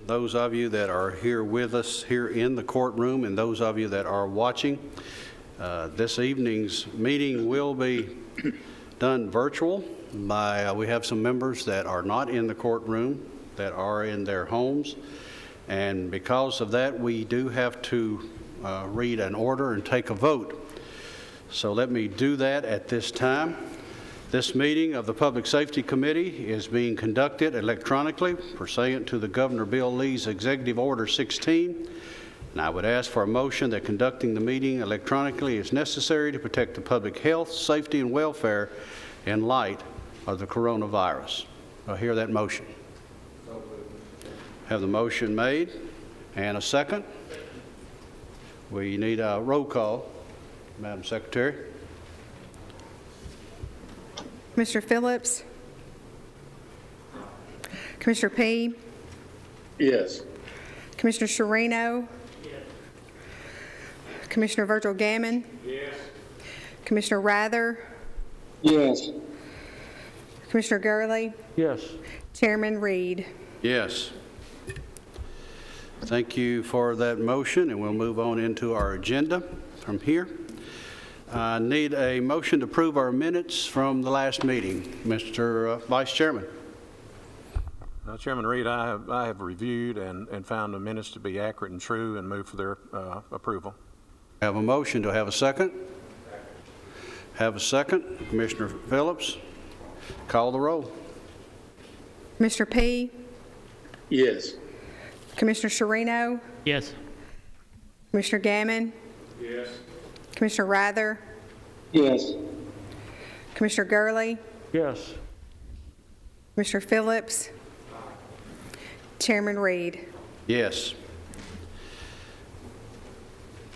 those of you that are here with us here in the courtroom, and those of you that are watching. This evening's meeting will be done virtual by, we have some members that are not in the courtroom, that are in their homes. And because of that, we do have to read an order and take a vote. So let me do that at this time. This meeting of the Public Safety Committee is being conducted electronically pursuant to the Governor Bill Lee's Executive Order 16. And I would ask for a motion that conducting the meeting electronically is necessary to protect the public health, safety, and welfare in light of the coronavirus. I hear that motion. Have the motion made and a second. We need a roll call, Madam Secretary. Commissioner Phillips? Commissioner P? Yes. Commissioner Sherino? Yes. Commissioner Virgil Gammon? Yes. Commissioner Rather? Yes. Commissioner Gurley? Yes. Chairman Reed? Yes. Thank you for that motion, and we'll move on into our agenda from here. I need a motion to approve our minutes from the last meeting. Mr. Vice Chairman. Chairman Reed, I have reviewed and found the minutes to be accurate and true and move for their approval. Have a motion. Do I have a second? Have a second. Commissioner Phillips, call the roll. Commissioner P? Yes. Commissioner Sherino? Yes. Commissioner Gammon? Yes. Commissioner Rather? Yes. Commissioner Gurley? Yes. Commissioner Phillips? Chairman Reed? Yes.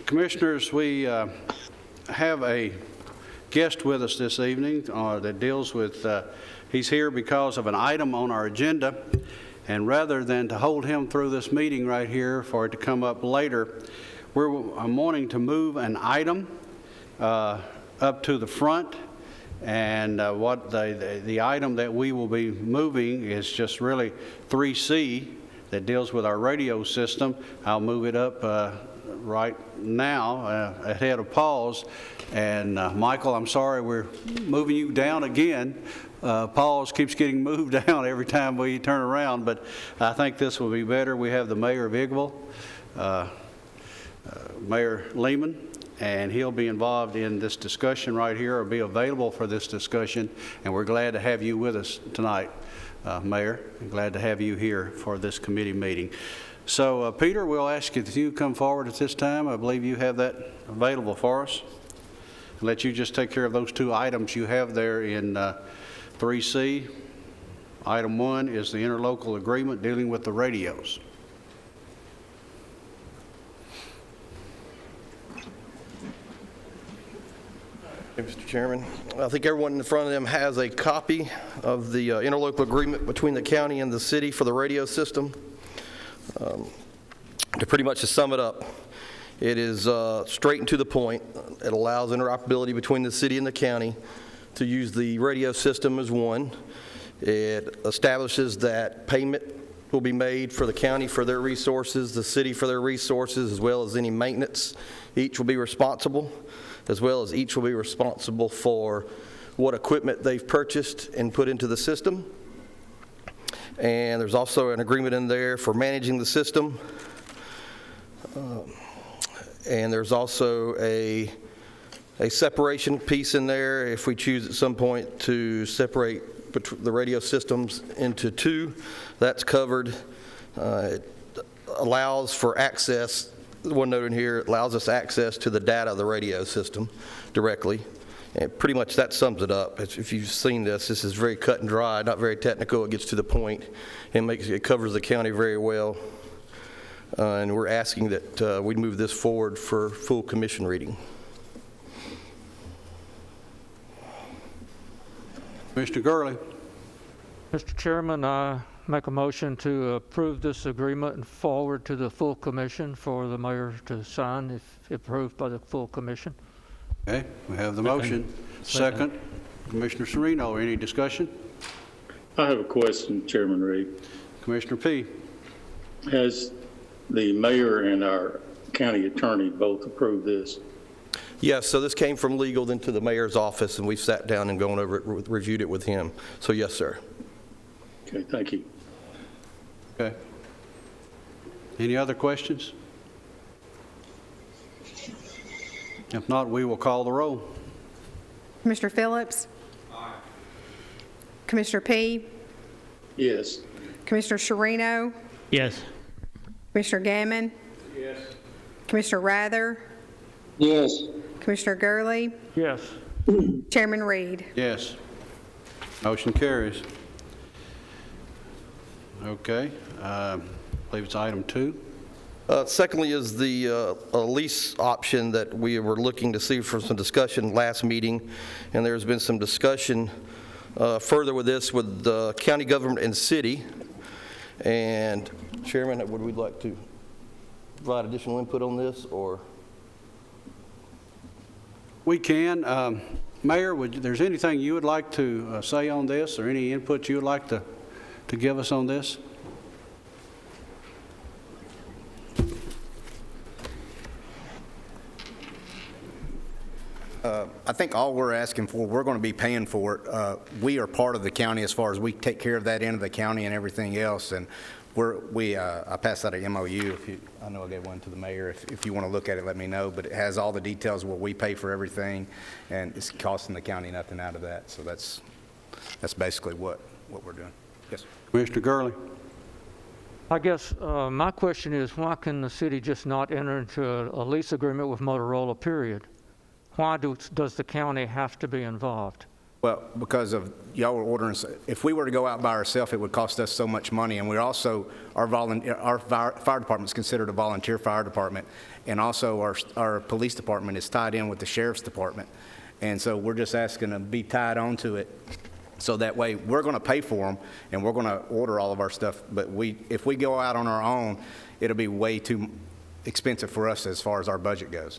Commissioners, we have a guest with us this evening that deals with, he's here because of an item on our agenda, and rather than to hold him through this meeting right here for it to come up later, I'm wanting to move an item up to the front, and what the item that we will be moving is just really 3C that deals with our radio system. I'll move it up right now ahead of Paul's. And Michael, I'm sorry, we're moving you down again. Paul's keeps getting moved down every time we turn around, but I think this will be better. We have the mayor of Igville, Mayor Lehman, and he'll be involved in this discussion right here, or be available for this discussion, and we're glad to have you with us tonight, Mayor. I'm glad to have you here for this committee meeting. So, Peter, we'll ask you to come forward at this time. I believe you have that available for us. I'll let you just take care of those two items you have there in 3C. Item 1 is the interlocal agreement dealing with the radios. Mr. Chairman, I think everyone in front of them has a copy of the interlocal agreement between the county and the city for the radio system. To pretty much sum it up, it is straight and to the point. It allows interoperability between the city and the county to use the radio system as one. It establishes that payment will be made for the county for their resources, the city for their resources, as well as any maintenance. Each will be responsible, as well as each will be responsible for what equipment they've purchased and put into the system. And there's also an agreement in there for managing the system. And there's also a separation piece in there if we choose at some point to separate the radio systems into two. That's covered. It allows for access. One note in here, it allows us access to the data of the radio system directly. And pretty much that sums it up. If you've seen this is very cut and dry, not very technical. It gets to the point and it covers the county very well. And we're asking that we move this forward for full commission reading. Mr. Gurley. Mr. Chairman, I make a motion to approve this agreement and forward to the full commission for the mayor to sign if approved by the full commission. Okay, we have the motion. Second. Commissioner Serino, any discussion? I have a question, Chairman Reed. Commissioner P. Has the mayor and our county attorney both approved this? Yes, so this came from legal then to the mayor's office, and we've sat down and gone over it, reviewed it with him. So yes, sir. Okay, thank you. Okay. Any other questions? If not, we will call the roll. Commissioner Phillips? Commissioner P? Yes. Commissioner Sherino? Yes. Commissioner Gammon? Yes. Commissioner Rather? Yes. Commissioner Gurley? Yes. Chairman Reed? Yes. Motion carries. Okay, I believe it's item 2. Secondly is the lease option that we were looking to see for some discussion last meeting, and there's been some discussion further with this with the county government and city. And Chairman, would we like to provide additional input on this, or? We can. Mayor, there's anything you would like to say on this, or any input you would like to give us on this? I think all we're asking for, we're going to be paying for it. We are part of the county as far as we take care of that end of the county and everything else. And I passed out a MOU. I know I gave one to the mayor. If you want to look at it, let me know. But it has all the details where we pay for everything, and it's costing the county nothing out of that. So that's basically what we're doing. Yes. Commissioner Gurley? I guess my question is, why can the city just not enter into a lease agreement with Motorola, period? Why does the county have to be involved? Well, because of y'all were ordering, if we were to go out by ourselves, it would cost us so much money. And we're also, our fire department is considered a volunteer fire department. And also our police department is tied in with the sheriff's department. And so we're just asking to be tied onto it. So that way we're going to pay for them and we're going to order all of our stuff. But if we go out on our own, it'll be way too expensive for us as far as our budget goes.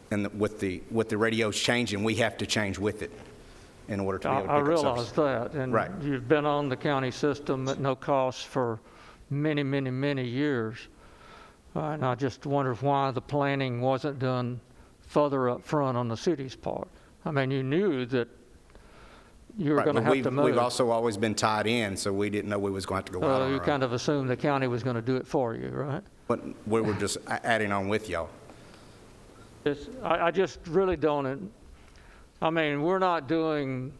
And with the radios changing, we have to change with it in order to be able to pick I up realize service. that. And Right. you've been on the county system at no cost for many, many, many years. And I just wonder why the planning wasn't done further up front on the city's part. I mean, you knew that you were Right, going to but have to move. we've also always been tied in, so we didn't know we was going to have to go out on You our kind own. of assumed the county was going to do it for you, right? But we were just adding on with y'all. I just really don't, I mean, we're not doing,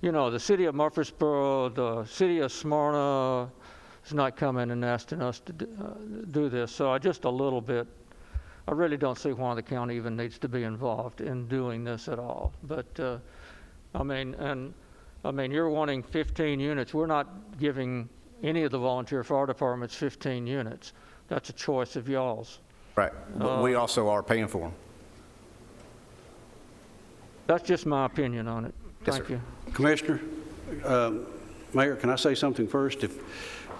the city of Murfreesboro, the city of Smyrna is not coming and asking us to do this. So I really don't see why the county even needs to be involved in doing this at all. But, you're wanting 15 units. We're not giving any of the volunteer fire departments 15 units. That's a choice of y'all's. Right, but we also are paying for them. That's just my opinion on it. Yes, Thank sir. you. Commissioner, Mayor, can I say something first?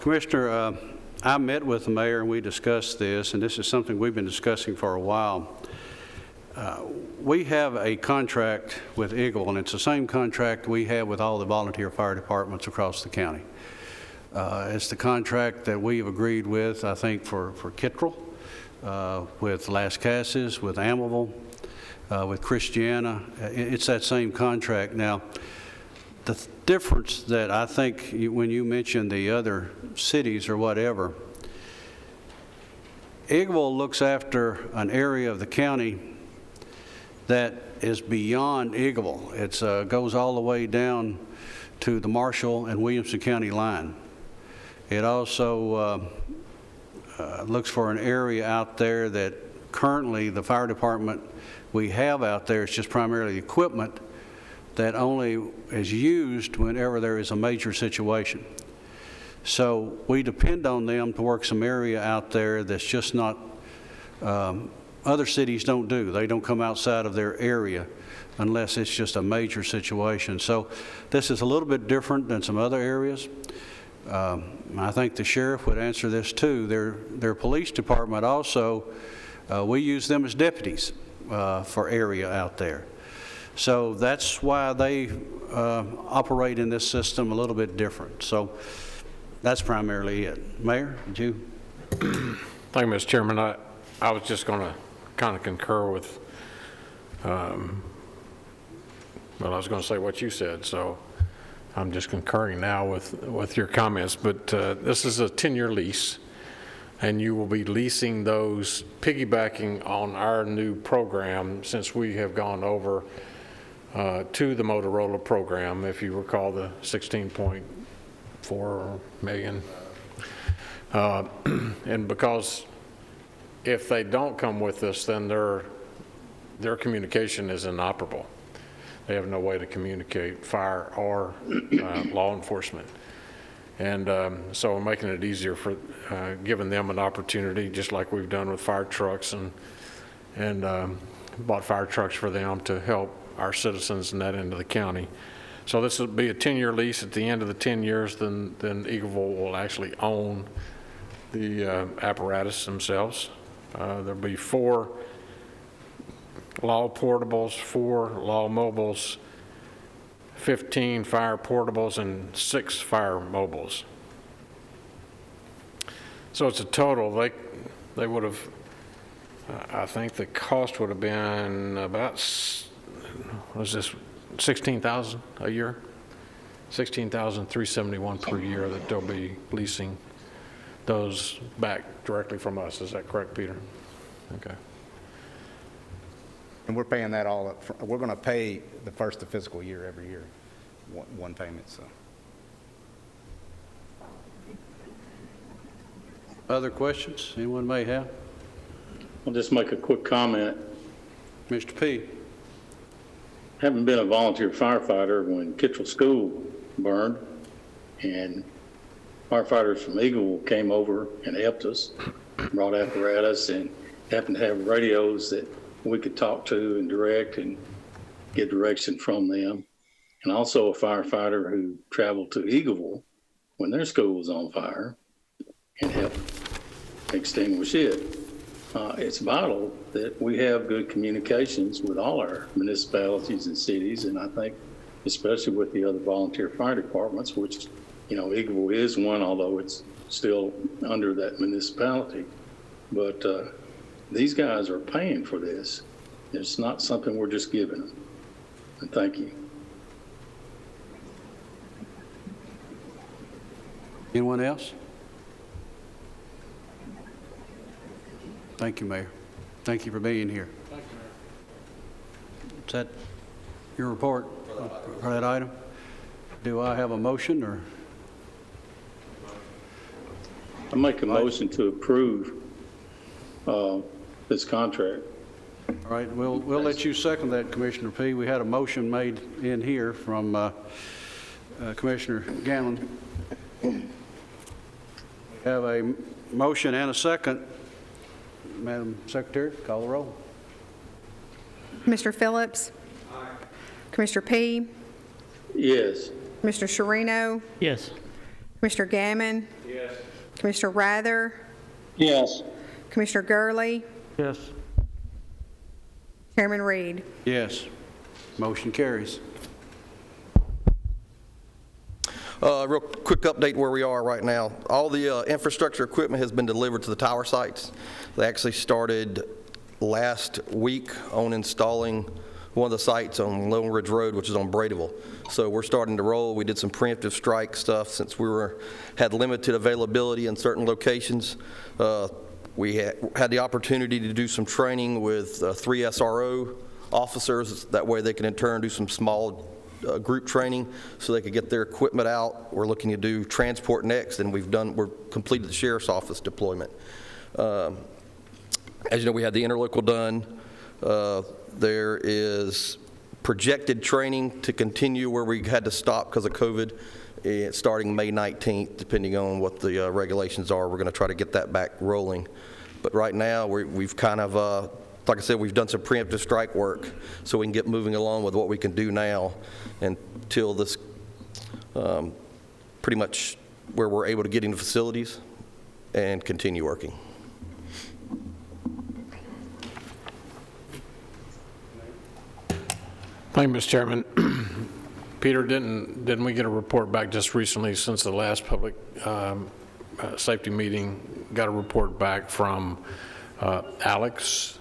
Commissioner, I met with the mayor and we discussed this, and this is something we've been discussing for a while. We have a contract with Eagle, and it's the same contract we have with all the volunteer fire departments across the county. It's the contract that we have agreed with, I think, for Kittrell, with Las Casas, with Amityville, with Christiana. It's that same contract. Now, the difference that I think when you mention the other cities or whatever, Eagle looks after an area of the county that is beyond Eagle. It goes all the way down to the Marshall and Williamson County line. It also looks for an area out there that currently the fire department we have out there is just primarily equipment that only is used whenever there is a major situation. So we depend on them to work some area out there that's just not, other cities don't do. They don't come outside of their area unless it's just a major situation. So this is a little bit different than some other areas. I think the sheriff would answer this too. Their police department also, we use them as deputies for area out there. So that's why they operate in this system a little bit different. So that's primarily it. Mayor, did you? Thank you, Mr. Chairman. I was just going to kind of concur with, well, I was going to say what you said, so I'm just concurring now with your comments. But this is a 10-year lease, and you will be leasing those, piggybacking on our new program, since we have gone over to the Motorola program, if you recall the 16.4 million. And because if they don't come with us, then their communication is inoperable. They have no way to communicate fire or law enforcement. And so we're making it easier for giving them an opportunity, just like we've done with fire trucks and bought fire trucks for them to help our citizens in that end of the county. So this will be a 10-year lease. At the end of the 10 years, then Eagleville will actually own the apparatus themselves. There'll be 4 law portables, 4 law mobiles, 15 fire portables, and 6 fire mobiles. So it's a total, they would have, I think the cost would have been about, what is this, 16,000 a year? 16,371 per year that they'll be leasing those back directly from us. Is that correct, Peter? Okay. And we're paying that all up front. We're going to pay the first of fiscal year every year, one payment, so. Other questions anyone may have? I'll just make a quick comment. Mr. P. Having been a volunteer firefighter when Kittrell School burned, and firefighters from Eagleville came over and helped us, brought apparatus, and happened to have radios that we could talk to and direct and get direction from them. And also a firefighter who traveled to Eagleville when their school was on fire and helped extinguish it. It's vital that we have good communications with all our municipalities and cities, and I think especially with the other volunteer fire departments, which, Eagleville is one, although it's still under that municipality. But these guys are paying for this. It's not something we're just giving them. And thank you. Anyone else? Thank you, Mayor. Thank you for being here. Thank you, Mayor. Is that your report for that item? Do I have a motion or? I make a motion to approve this contract. All right, we'll let you second that, Commissioner P. We had a motion made in here from Commissioner Ganlon. We have a motion and a second. Madam Secretary, call the roll. Mr. Phillips? Aye. Commissioner P? Yes. Mr. Sherino? Yes. Commissioner Gammon? Yes. Commissioner Rather? Yes. Commissioner Gurley? Yes. Chairman Reed? Yes. Motion carries. Real quick update where we are right now. All the infrastructure equipment has been delivered to the tower sites. They actually started last week on installing one of the sites on Lone Ridge Road, which is on Bradeville. So we're starting to roll. We did some preemptive strike stuff since we had limited availability in certain locations. We had the opportunity to do some training with 3 SRO officers. That way they can in turn do some small group training so they could get their equipment out. We're looking to do transport next, and we're completed the sheriff's office deployment. As you know, we had the interlocal done. There is projected training to continue where we had to stop because of COVID, starting May 19th, depending on what the regulations are. We're going to try to get that back rolling. But right now, we've kind of, like I said, we've done some preemptive strike work so we can get moving along with what we can do now until this pretty much where we're able to get into facilities and continue working. Thank you, Mr. Chairman. Peter, didn't we get a report back just recently since the last public safety meeting got a report back from Alex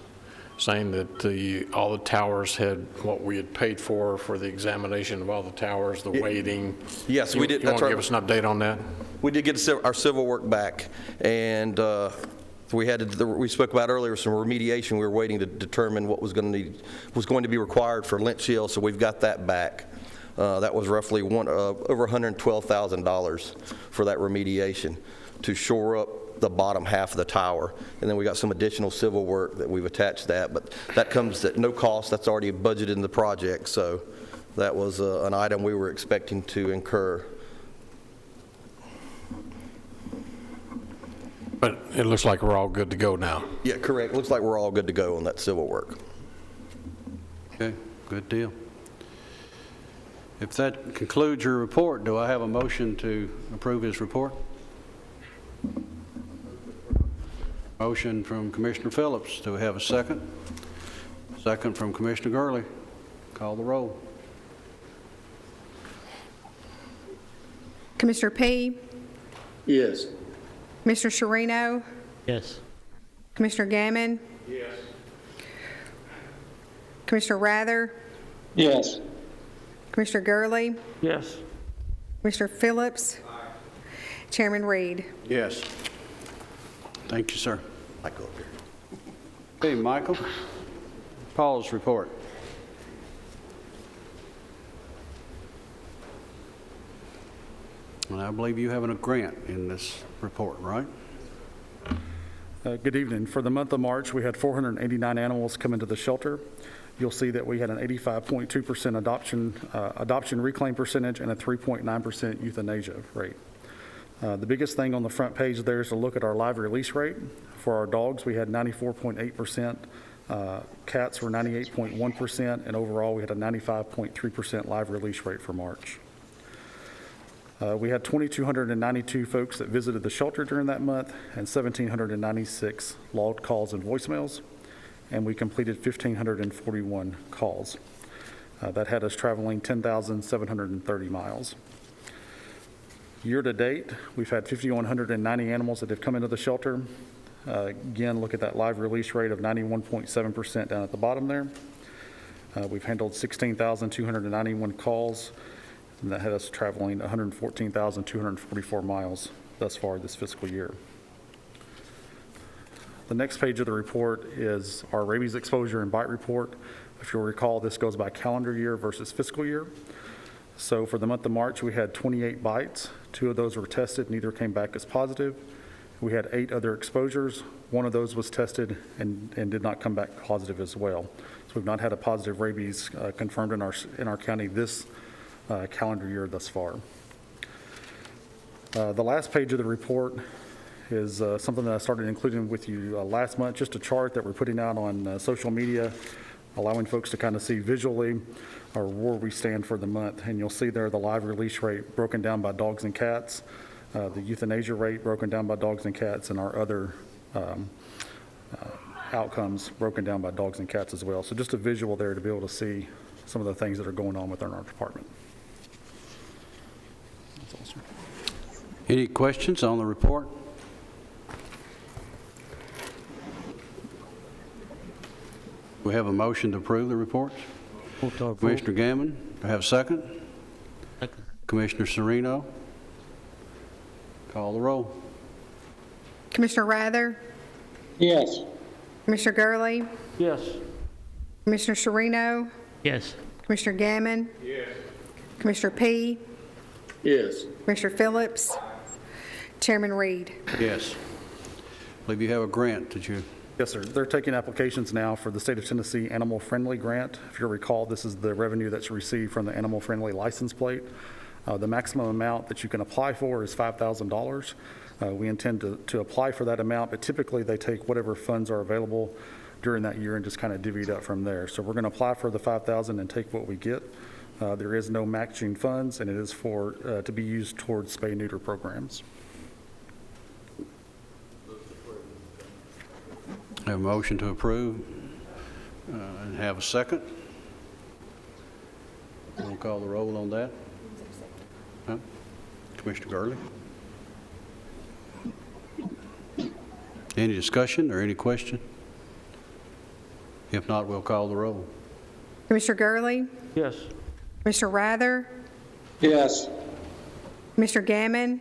saying that all the towers had what we had paid for the examination of all the towers, the weighting. Yes, we did. You want That's to give right. us an update on that? We did get our civil work back, and we spoke about earlier some remediation. We were waiting to determine what was going to be required for Lynch Hill, so we've got that back. That was roughly over $112,000 for that remediation to shore up the bottom half of the tower. And then we got some additional civil work that we've attached to that, but that comes at no cost. That's already budgeted in the project, so that was an item we were expecting to incur. But it looks like we're all good to go now. Yeah, correct. Looks like we're all good to go on that civil work. Okay, good deal. If that concludes your report, do I have a motion to approve his report? Motion from Commissioner Phillips. Do we have a second? Second from Commissioner Gurley. Call the roll. Commissioner P., Yes. Commissioner Sherino, Yes. Commissioner Gammon. Yes. Commissioner Rather, Yes. Commissioner Gurley, Yes. Commissioner Phillips, Chairman Reed. Yes. Thank you, sir. Michael up here. Okay, Michael. Paul's report. And I believe you have a grant in this report, right? Good evening. For the month of March, we had 489 animals come into the shelter. You'll see that we had an 85.2% adoption reclaim percentage and a 3.9% euthanasia rate. The biggest thing on the front page there is to look at our live release rate. For our dogs, we had 94.8%. Cats were 98.1%, and overall, we had a 95.3% live release rate for March. We had 2,292 folks that visited the shelter during that month and 1,796 logged calls and voicemails, and we completed 1,541 calls. That had us traveling 10,730 miles. Year to date, we've had 5,190 animals that have come into the shelter. Again, look at that live release rate of 91.7% down at the bottom there. We've handled 16,291 calls, and that had us traveling 114,244 miles thus far this fiscal year. The next page of the report is our rabies exposure and bite report. If you'll recall, this goes by calendar year versus fiscal year. So for the month of March, we had 28 bites. 2 of those were tested, neither came back as positive. We had 8 other exposures. 1 of those was tested and did not come back positive as well. So we've not had a positive rabies confirmed in our county this calendar year thus far. The last page of the report is something that I started including with you last month, just a chart that we're putting out on social media, allowing folks to kind of see visually where we stand for the month. And you'll see there the live release rate broken down by dogs and cats, the euthanasia rate broken down by dogs and cats, and our other outcomes broken down by dogs and cats as well. So just a visual there to be able to see some of the things that are going on within our department. That's all, sir. Any questions on the report? We have a motion to approve the reports. Commissioner Gammon, do I have a second? Second. Commissioner Sereno? Call the roll. Commissioner Rather, Yes. Commissioner Gurley, Yes. Commissioner Sherino, Yes. Commissioner Gammon. Commissioner P., Yes. Commissioner Phillips, Chairman Reed. Yes. I believe you have a grant, did you? Yes, sir. They're taking applications now for the State of Tennessee Animal Friendly Grant. If you'll recall, this is the revenue that's received from the Animal Friendly license plate. The maximum amount that you can apply for is $5,000. We intend to apply for that amount, but typically they take whatever funds are available during that year and just kind of divvy it up from there. So we're going to apply for the $5,000 and take what we get. There is no matching funds, and it is for to be used towards spay-neuter programs. Have a motion to approve and have a second. We'll call the roll on that. Huh? Commissioner Gurley? Any discussion or any question? If not, we'll call the roll. Commissioner Gurley, Yes. Commissioner Rather, Yes. Commissioner Gammon,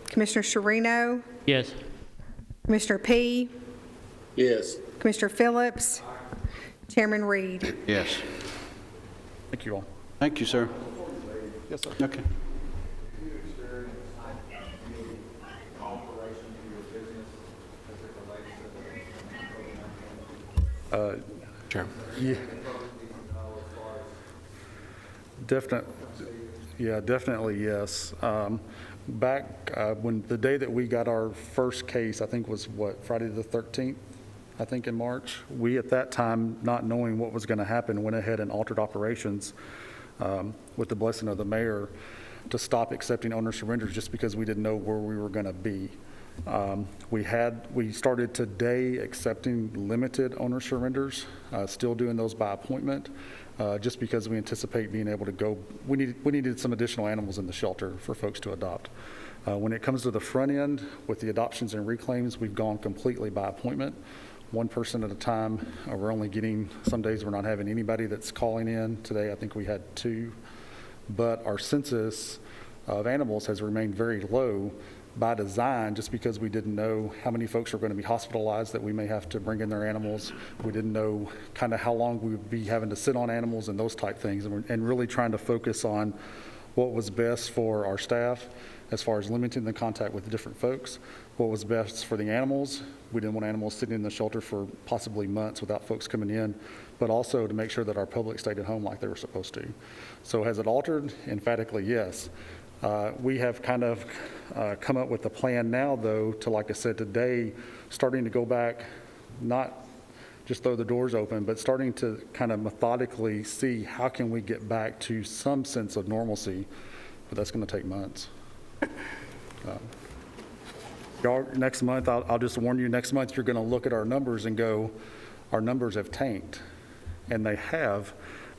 Commissioner Sherino, Yes. Commissioner P, Yes. Commissioner Phillips, Chairman Reed. Yes. Thank you all. Thank you, sir. Yes, sir. Okay. Chairman. Definitely, yes. Back when the day that we got our first case, I think was what, Friday the 13th, I think in March, we at that time, not knowing what was going to happen, went ahead and altered operations with the blessing of the mayor to stop accepting owner surrenders just because we didn't know where we were going to be. We started today accepting limited owner surrenders, still doing those by appointment, just because we anticipate being able to go. We needed some additional animals in the shelter for folks to adopt. When it comes to the front end, with the adoptions and reclaims, we've gone completely by appointment, one person at a time. We're only getting, some days we're not having anybody that's calling in. Today, I think we had 2. But our census of animals has remained very low by design, just because we didn't know how many folks are going to be hospitalized that we may have to bring in their animals. We didn't know kind of how long we would be having to sit on animals and those type things, and really trying to focus on what was best for our staff as far as limiting the contact with different folks, what was best for the animals. We didn't want animals sitting in the shelter for possibly months without folks coming in, but also to make sure that our public stayed at home like they were supposed to. So has it altered? Emphatically, yes. We have kind of come up with a plan now, though, to, like I said today, starting to go back, not just throw the doors open, but starting to kind of methodically see how can we get back to some sense of normalcy, but that's going to take months. Next month, I'll just warn you, next month you're going to look at our numbers and go, our numbers have tanked. And they have,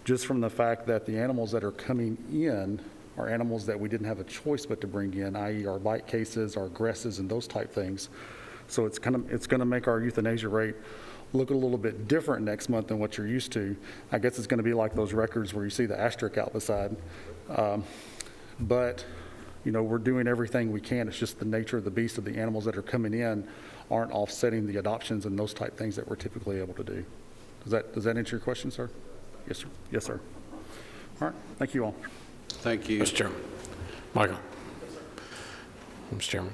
just from the fact that the animals that are coming in are animals that we didn't have a choice but to bring in, i.e. our bite cases, our aggresses, and those type things. So it's going to make our euthanasia rate look a little bit different next month than what you're used to. I guess it's going to be like those records where you see the asterisk out beside. But, you know, we're doing everything we can. It's just the nature of the beast of the animals that are coming in aren't offsetting the adoptions and those type things that we're typically able to do. Does that answer your question, sir? Yes, sir. Yes, sir. All right. Thank you all. Thank you. Mr. Chairman. Michael. Mr. Chairman.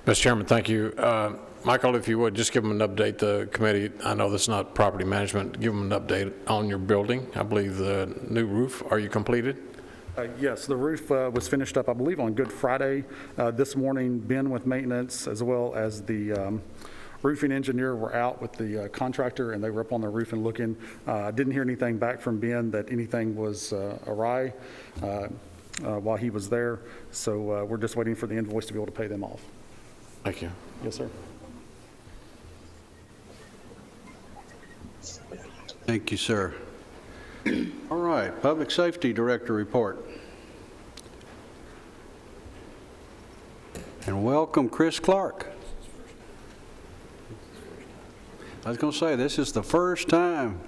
Mr. Chairman, thank you. Michael, if you would, just give them an update, the committee. I know this is not property management. Give them an update on your building. I believe the new roof, are you completed? Yes, the roof was finished up, I believe, on Good Friday. This morning, Ben with maintenance, as well as the roofing engineer, were out with the contractor, and they were up on the roof and looking. Didn't hear anything back from Ben that anything was awry while he was there. So we're just waiting for the invoice to be able to pay them off. Thank you. Yes, sir. Thank you, sir. All right, Public Safety Director report. And welcome, Chris Clark. I was going to say, this is the first time,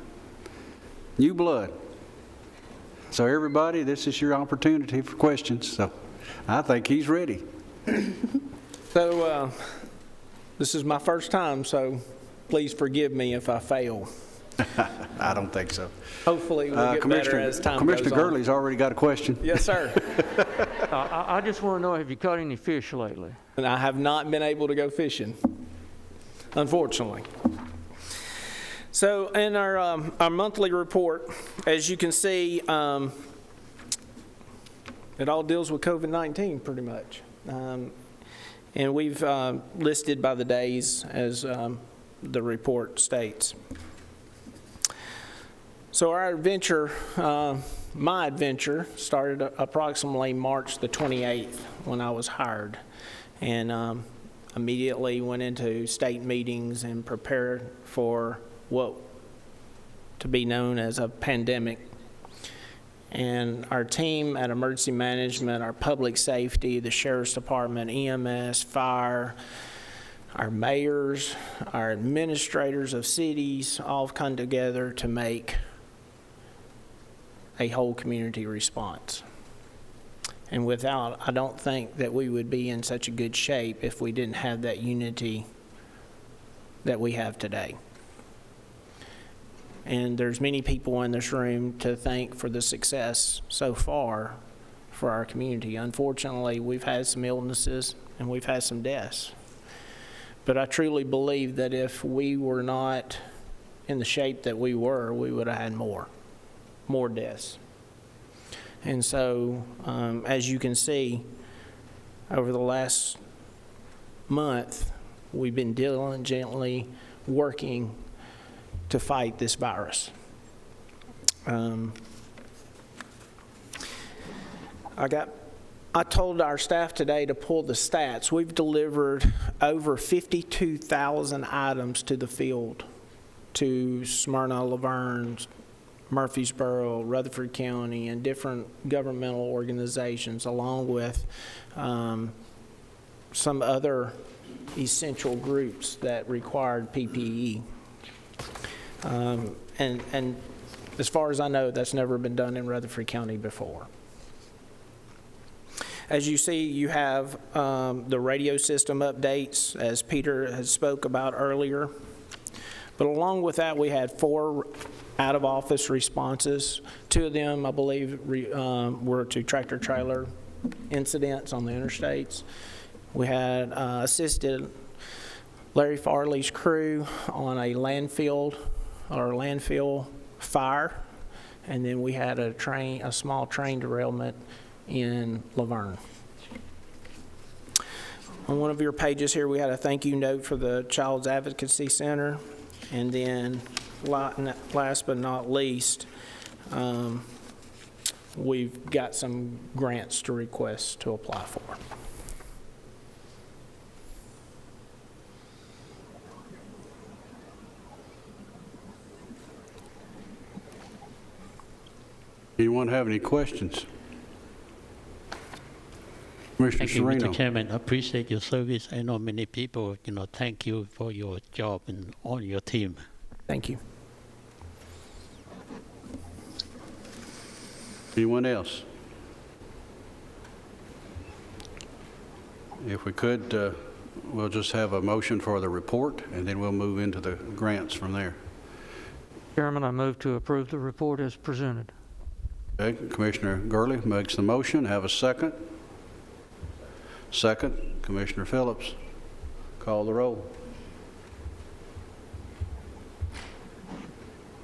new blood. So everybody, this is your opportunity for questions. So I think he's ready. So this is my first time, so please forgive me if I fail. I don't think so. Hopefully we'll get better as time goes on. Commissioner Gurley's already got a question. Yes, sir. I just want to know, have you caught any fish lately? And I have not been able to go fishing, unfortunately. So in our monthly report, as you can see, it all deals with COVID-19 pretty much. And we've listed by the days as the report states. So our adventure, my adventure, started approximately March the 28th when I was hired, and immediately went into state meetings and prepared for what to be known as a pandemic. And our team at Emergency Management, our Public Safety, the Sheriff's Department, EMS, Fire, our mayors, our administrators of cities all come together to make a whole community response. And without, I don't think that we would be in such a good shape if we didn't have that unity that we have today. And there's many people in this room to thank for the success so far for our community. Unfortunately, we've had some illnesses and we've had some deaths. But I truly believe that if we were not in the shape that we were, we would have had more deaths. And so, as you can see, over the last month, we've been diligently working to fight this virus. I told our staff today to pull the stats. We've delivered over 52,000 items to the field, to Smyrna, Laverne, Murfreesboro, Rutherford County, and different governmental organizations, along with some other essential groups that required PPE. And as far as I know, that's never been done in Rutherford County before. As you see, you have the radio system updates, as Peter has spoke about earlier. But along with that, we had 4 out-of-office responses. 2 of them, I believe, were to tractor-trailer incidents on the interstates. We had assisted Larry Farley's crew on a landfill fire, and then we had a small train derailment in Laverne. On one of your pages here, we had a thank you note for the Child's Advocacy Center. And then last but not least, we've got some grants to request to apply for. Anyone have any questions? Commissioner Thank you, Serino. Mr. Chairman. I appreciate your service. I know many people, thank you for your job and all your team. Thank you. Anyone else? If we could, we'll just have a motion for the report, and then we'll move into the grants from there. Chairman, I move to approve the report as presented. Okay, Commissioner Gurley makes the motion. Have a second. Second, Commissioner Phillips. Call the roll.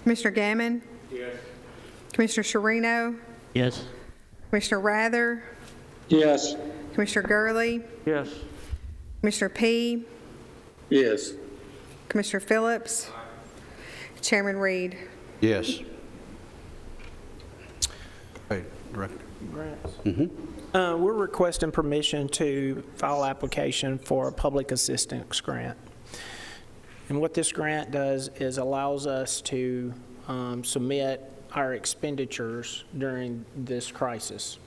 Commissioner Gammon? Yes. Commissioner Serino? Yes? Commissioner Rather? Yes. Commissioner Gurley? Yes. Commissioner P? Yes. Commissioner Phillips? Chairman Reed? Yes. Right, Director. Grants. We're requesting permission to file application for a public assistance grant. And what this grant does is allows us to submit our expenditures during this crisis.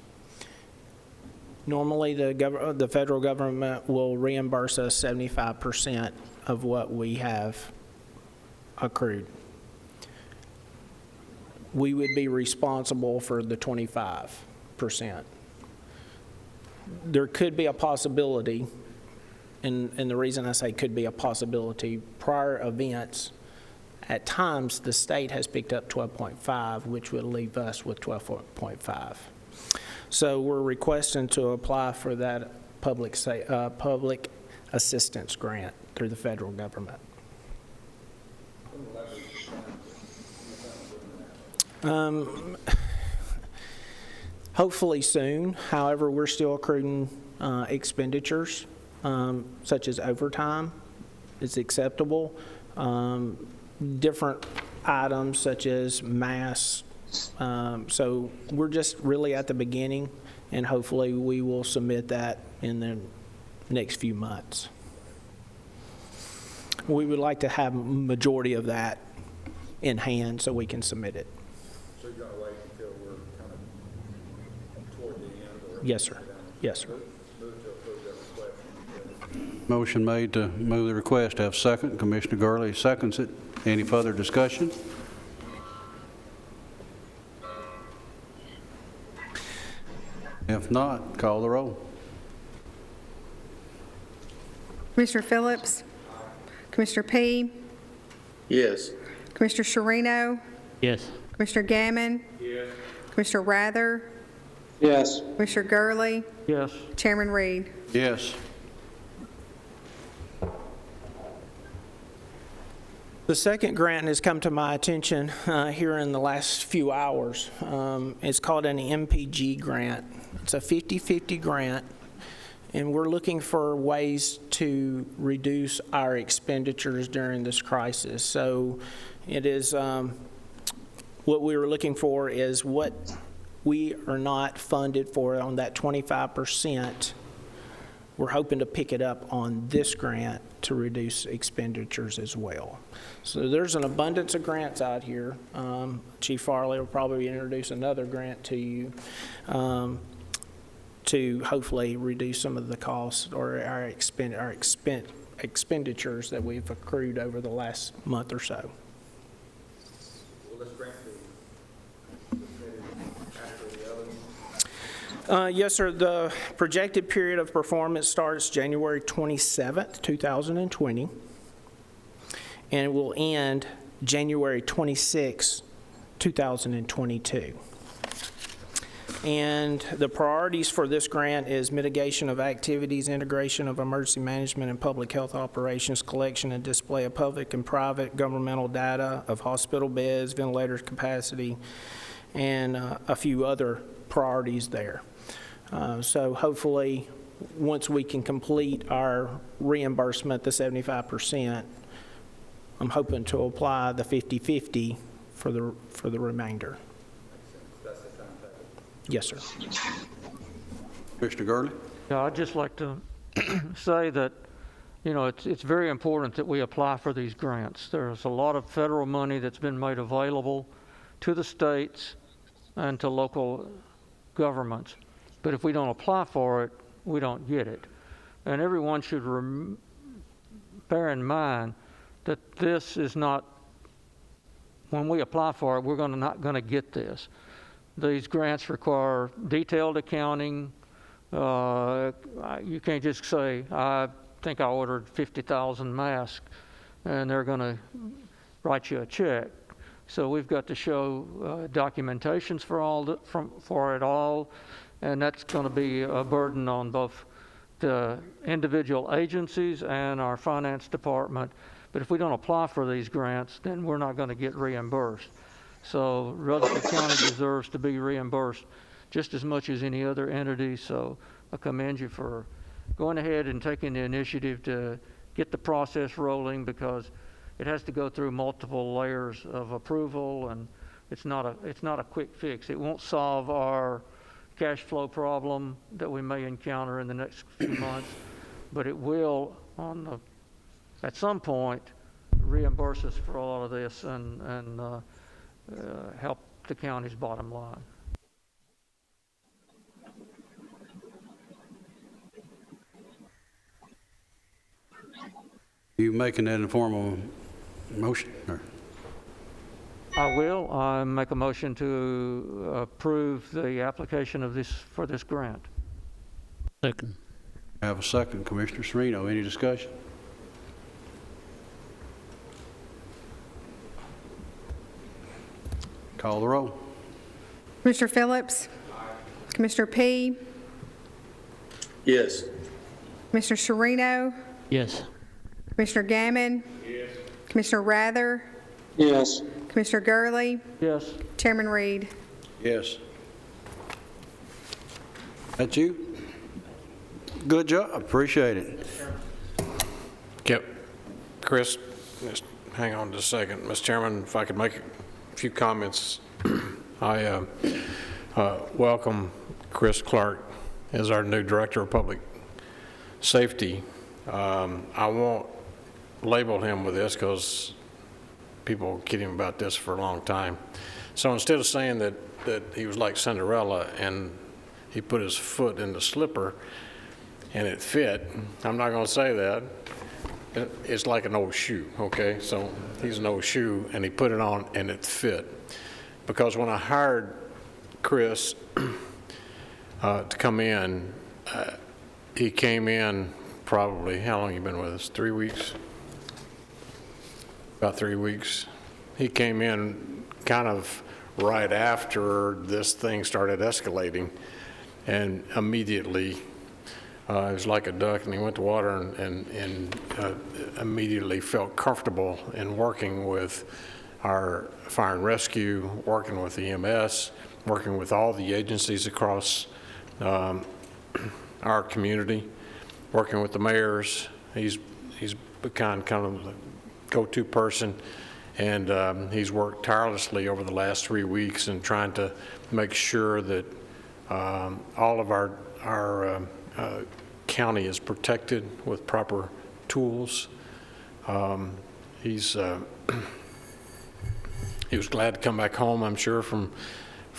Normally, the federal government will reimburse us 75% of what we have accrued. We would be responsible for the 25%. There could be a possibility, and the reason I say could be a possibility, prior events, at times the state has picked up 12.5, which would leave us with 12.5. So we're requesting to apply for that public assistance grant through the federal government. Hopefully soon. However, we're still accruing expenditures such as overtime. It's acceptable. Different items such as masks. So we're just really at the beginning, and hopefully we will submit that in the next few months. We would like to have a majority of that in hand so we can submit it. So you're going to wait until we're kind of toward the end? Or Yes, sir. Yes, sir. Move to approve that request. Motion made to move the request. Have a second. Commissioner Gurley seconds it. Any further discussion? If not, call the roll. Commissioner Phillips? Commissioner P? Yes. Commissioner Sherino? Yes. Commissioner Gammon? Yes. Commissioner Rather? Yes. Commissioner Gurley? Yes. Chairman Reed? Yes. The second grant has come to my attention here in the last few hours. It's called an MPG grant. It's a 50-50 grant, and we're looking for ways to reduce our expenditures during this crisis. So it is, what we were looking for is what we are not funded for on that 25%. We're hoping to pick it up on this grant to reduce expenditures as well. So there's an abundance of grants out here. Chief Farley will probably introduce another grant to you to hopefully reduce some of the costs or our expenditures that we've accrued over the last month or so. Will this grant be submitted after the other? Yes, sir. The projected period of performance starts January 27th, 2020, and it will end January 26th, 2022. And the priorities for this grant is mitigation of activities, integration of emergency management and public health operations, collection and display of public and private governmental data of hospital beds, ventilators capacity, and a few other priorities there. So hopefully, once we can complete our reimbursement, the 75%, I'm hoping to apply the 50-50 for the remainder. That's the timetable. Yes, sir. Commissioner Gurley? Yeah, I'd just like to say that, you know, it's very important that we apply for these grants. There's a lot of federal money that's been made available to the states and to local governments. But if we don't apply for it, we don't get it. And everyone should bear in mind that this is not, when we apply for it, we're not going to get this. These grants require detailed accounting. You can't just say, I think I ordered 50,000 masks, and they're going to write you a check. So we've got to show documentations for it all, and that's going to be a burden on both the individual agencies and our finance department. But if we don't apply for these grants, then we're not going to get reimbursed. So Rutherford County deserves to be reimbursed just as much as any other entity. So I commend you for going ahead and taking the initiative to get the process rolling, because it has to go through multiple layers of approval, and it's not a quick fix. It won't solve our cash flow problem that we may encounter in the next few months, but it will, at some point, reimburse us for all of this and help the county's bottom line. You making that in the form of a motion? Or? I will. I make a motion to approve the application of for this grant. Second. I have a second. Commissioner Sherino, any discussion? Call the roll. Commissioner Phillips? Commissioner P? Yes. Commissioner Sherino? Yes. Commissioner Gammon? Yes. Commissioner Rather? Yes. Commissioner Gurley? Yes. Chairman Reed? Yes. That's you? Good job. Appreciate it. Yep. Chris, just hang on just a second. Mr. Chairman, if I could make a few comments. I welcome Chris Clark as our new Director of Public Safety. I won't label him with this because people were kidding about this for a long time. So instead of saying that he was like Cinderella and he put his foot in the slipper, and it fit. I'm not going to say that. It's like an old shoe, okay? So he's an old shoe, and he put it on, and it fit. Because when I hired Chris to come in, he came in probably, how long you been with us? 3 weeks? About 3 weeks. He came in kind of right after this thing started escalating, and immediately it was like a duck, and he went to water and immediately felt comfortable in working with our fire and rescue, working with EMS, working with all the agencies across our community, working with the mayors. He's become kind of the go-to person, and he's worked tirelessly over the last 3 weeks in trying to make sure that all of our county is protected with proper tools. He was glad to come back home, I'm sure, from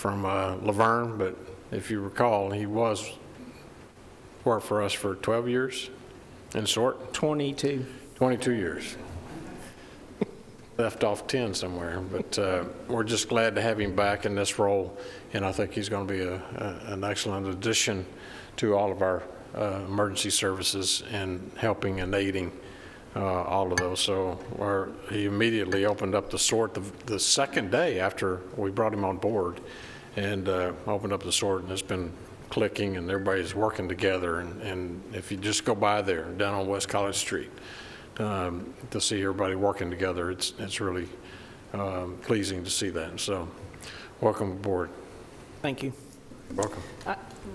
Laverne, but if you recall, he worked for us for 12 years, in short? 22. 22 years. Left off 10 somewhere, but we're just glad to have him back in this role, and I think he's going to be an excellent addition to all of our emergency services and helping and aiding all of those. So he immediately opened up the SORT the second day after we brought him on board, and opened up the SORT, and it's been clicking, and everybody's working together. And if you just go by there down on West College Street, to see everybody working together, it's really pleasing to see that. So welcome aboard. Thank you. Welcome.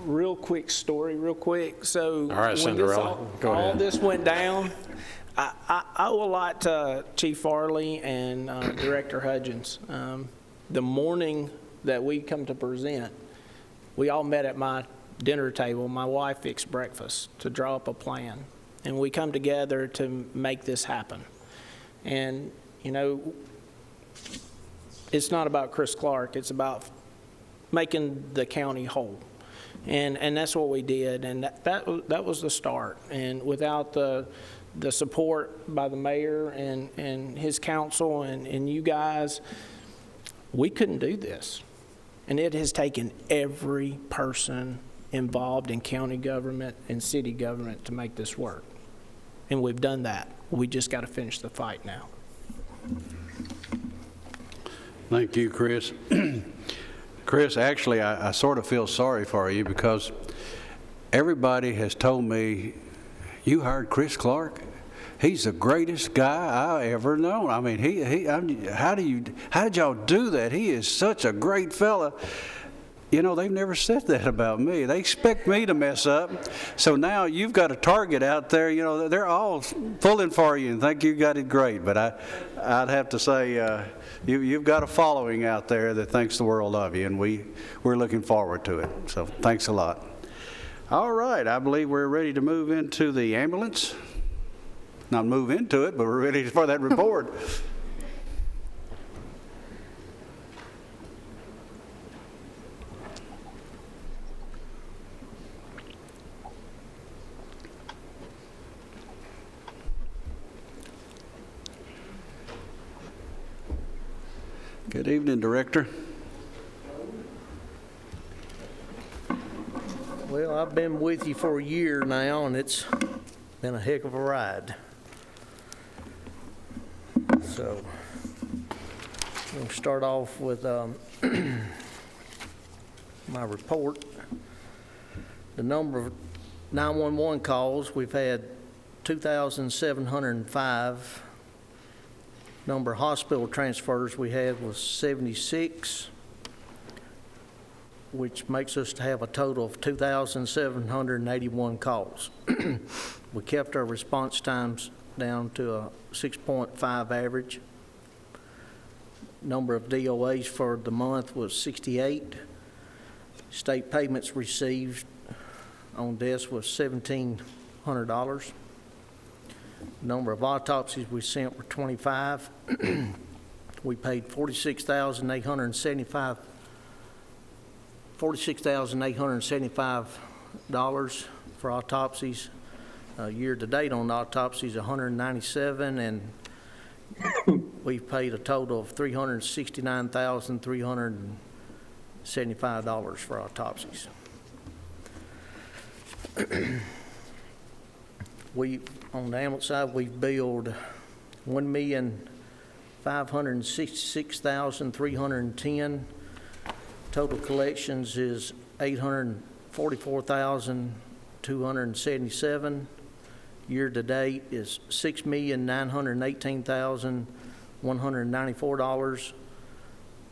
Real quick story, real quick. So All right, when Cinderella, go all ahead. this went down, I owe a lot to Chief Farley and Director Hudgens. The morning that we come to present, we all met at my dinner table. My wife fixed breakfast to draw up a plan, and we come together to make this happen. And, you know, it's not about Chris Clark. It's about making the county whole. And that's what we did, and that was the start. And without the support by the mayor and his council and you guys, we couldn't do this. And it has taken every person involved in county government and city government to make this work. And we've done that. We just got to finish the fight now. Thank you, Chris. Chris, actually, I sort of feel sorry for you because everybody has told me, you hired Chris Clark? He's the greatest guy I ever known. I mean, how did y'all do that? He is such a great fella. You know, they've never said that about me. They expect me to mess up. So now you've got a target out there. You know, they're all pulling for you and think you got it great. But I'd have to say you've got a following out there that thinks the world of you, and we're looking forward to it. So thanks a lot. All right, I believe we're ready to move into the ambulance. Not move into it, but we're ready for that report. Good evening, Director. Well, I've been with you for a year now, and it's been a heck of a ride. So, we'll start off with my report. The number of 911 calls, we've had 2,705. Number of hospital transfers we had was 76, which makes us to have a total of 2,781 calls. We kept our response times down to a 6.5 average. Number of DOAs for the month was 68. State payments received on deaths was $1,700. Number of autopsies we sent were 25. We paid $46,875 for autopsies. Year-to-date on autopsies, 197, and we've paid a total of $369,375 for autopsies. On the ambulance side, we've billed $1,566,310. Total collections is $844,277. Year-to-date is $6,918,194.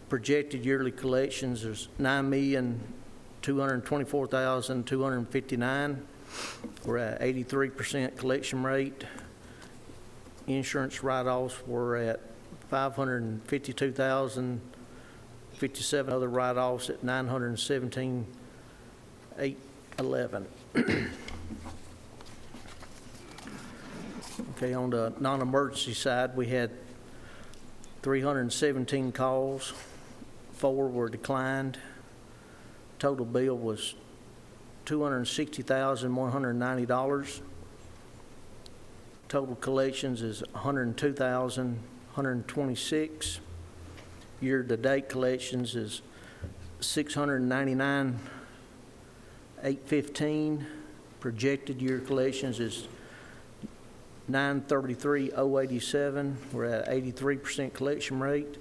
Projected yearly collections is $9,224,259. We're at 83% collection rate. Insurance write-offs were at $552,057. Other write-offs at $917,811. Okay, on the non-emergency side, we had 317 calls. 4 were declined. Total bill was $260,190. Total collections is $102,126. Year-to-date collections is $699,815. Projected year collections is $933,087. We're at 83% collection rate.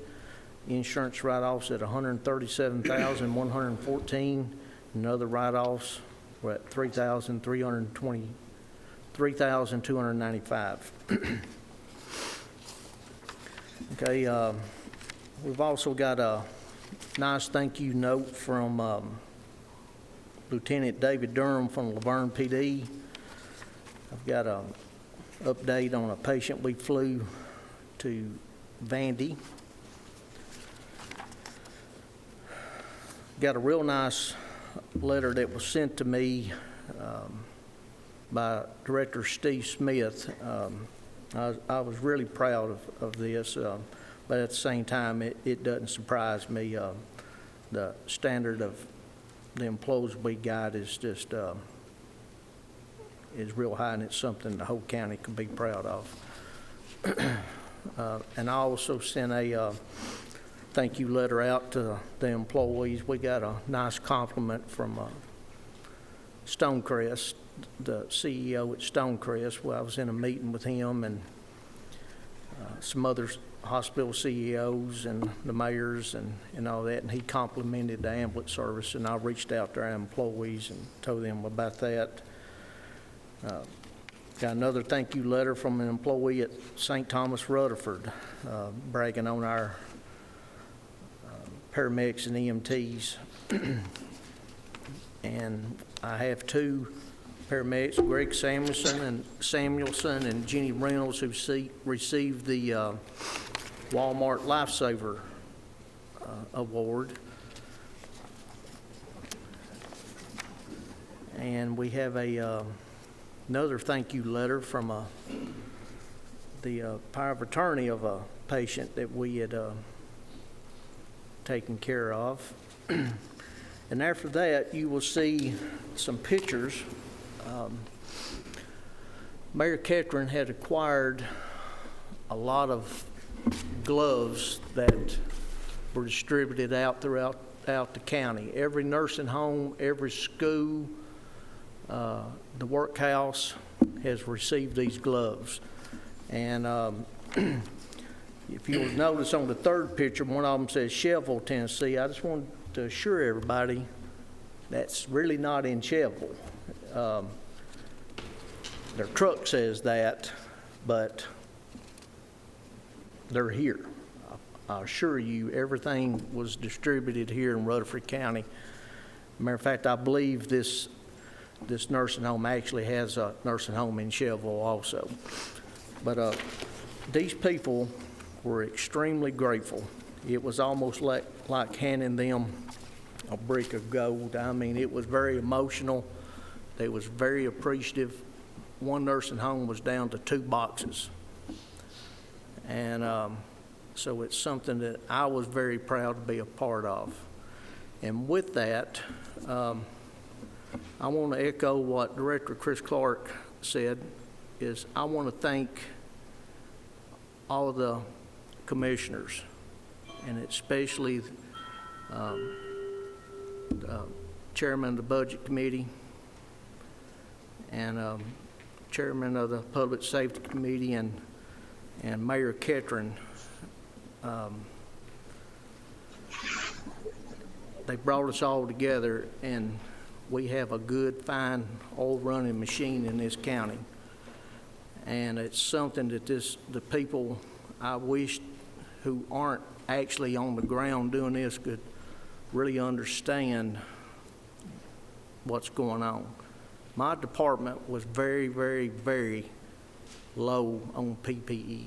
Insurance write-offs at $137,114. And other write-offs were at $3,295. Okay, we've also got a nice thank you note from Lieutenant David Durham from Laverne PD. I've got an update on a patient we flew to Vandy. Got a real nice letter that was sent to me by Director Steve Smith. I was really proud of this, but at the same time, it doesn't surprise me. The standard of the employees we got is just is real high, and it's something the whole county can be proud of. And I also sent a thank you letter out to the employees. We got a nice compliment from Stonecrest, the CEO at Stonecrest. Well, I was in a meeting with him and some other hospital CEOs and the mayors and all that, and he complimented the ambulance service, and I reached out to our employees and told them about that. Got another thank you letter from an employee at St. Thomas Rutherford, bragging on our paramedics and EMTs. And I have 2 paramedics, Greg Samuelson and Jenny Reynolds, who received the Walmart Lifesaver Award. And we have another thank you letter from the power of attorney of a patient that we had taken care of. And after that, you will see some pictures. Mayor Ketron had acquired a lot of gloves that were distributed out throughout the county. Every nursing home, every school, the workhouse has received these gloves. And if you'll notice on the third picture, one of them says Shelbyville, Tennessee. I just wanted to assure everybody that's really not in Shelbyville. Their truck says that, but they're here. I assure you, everything was distributed here in Rutherford County. Matter of fact, I believe this nursing home actually has a nursing home in Shelbyville also. But these people were extremely grateful. It was almost like handing them a brick of gold. I mean, it was very emotional. They was very appreciative. One nursing home was down to 2 boxes. And so it's something that I was very proud to be a part of. And with that, I want to echo what Director Chris Clark said, is I want to thank all of the commissioners, and especially the chairman of the Budget Committee and chairman of the Public Safety Committee and Mayor Ketron. They brought us all together, and we have a good, fine, old-running machine in this county. And it's something that the people I wish who aren't actually on the ground doing this could really understand what's going on. My department was very, very, very low on PPE.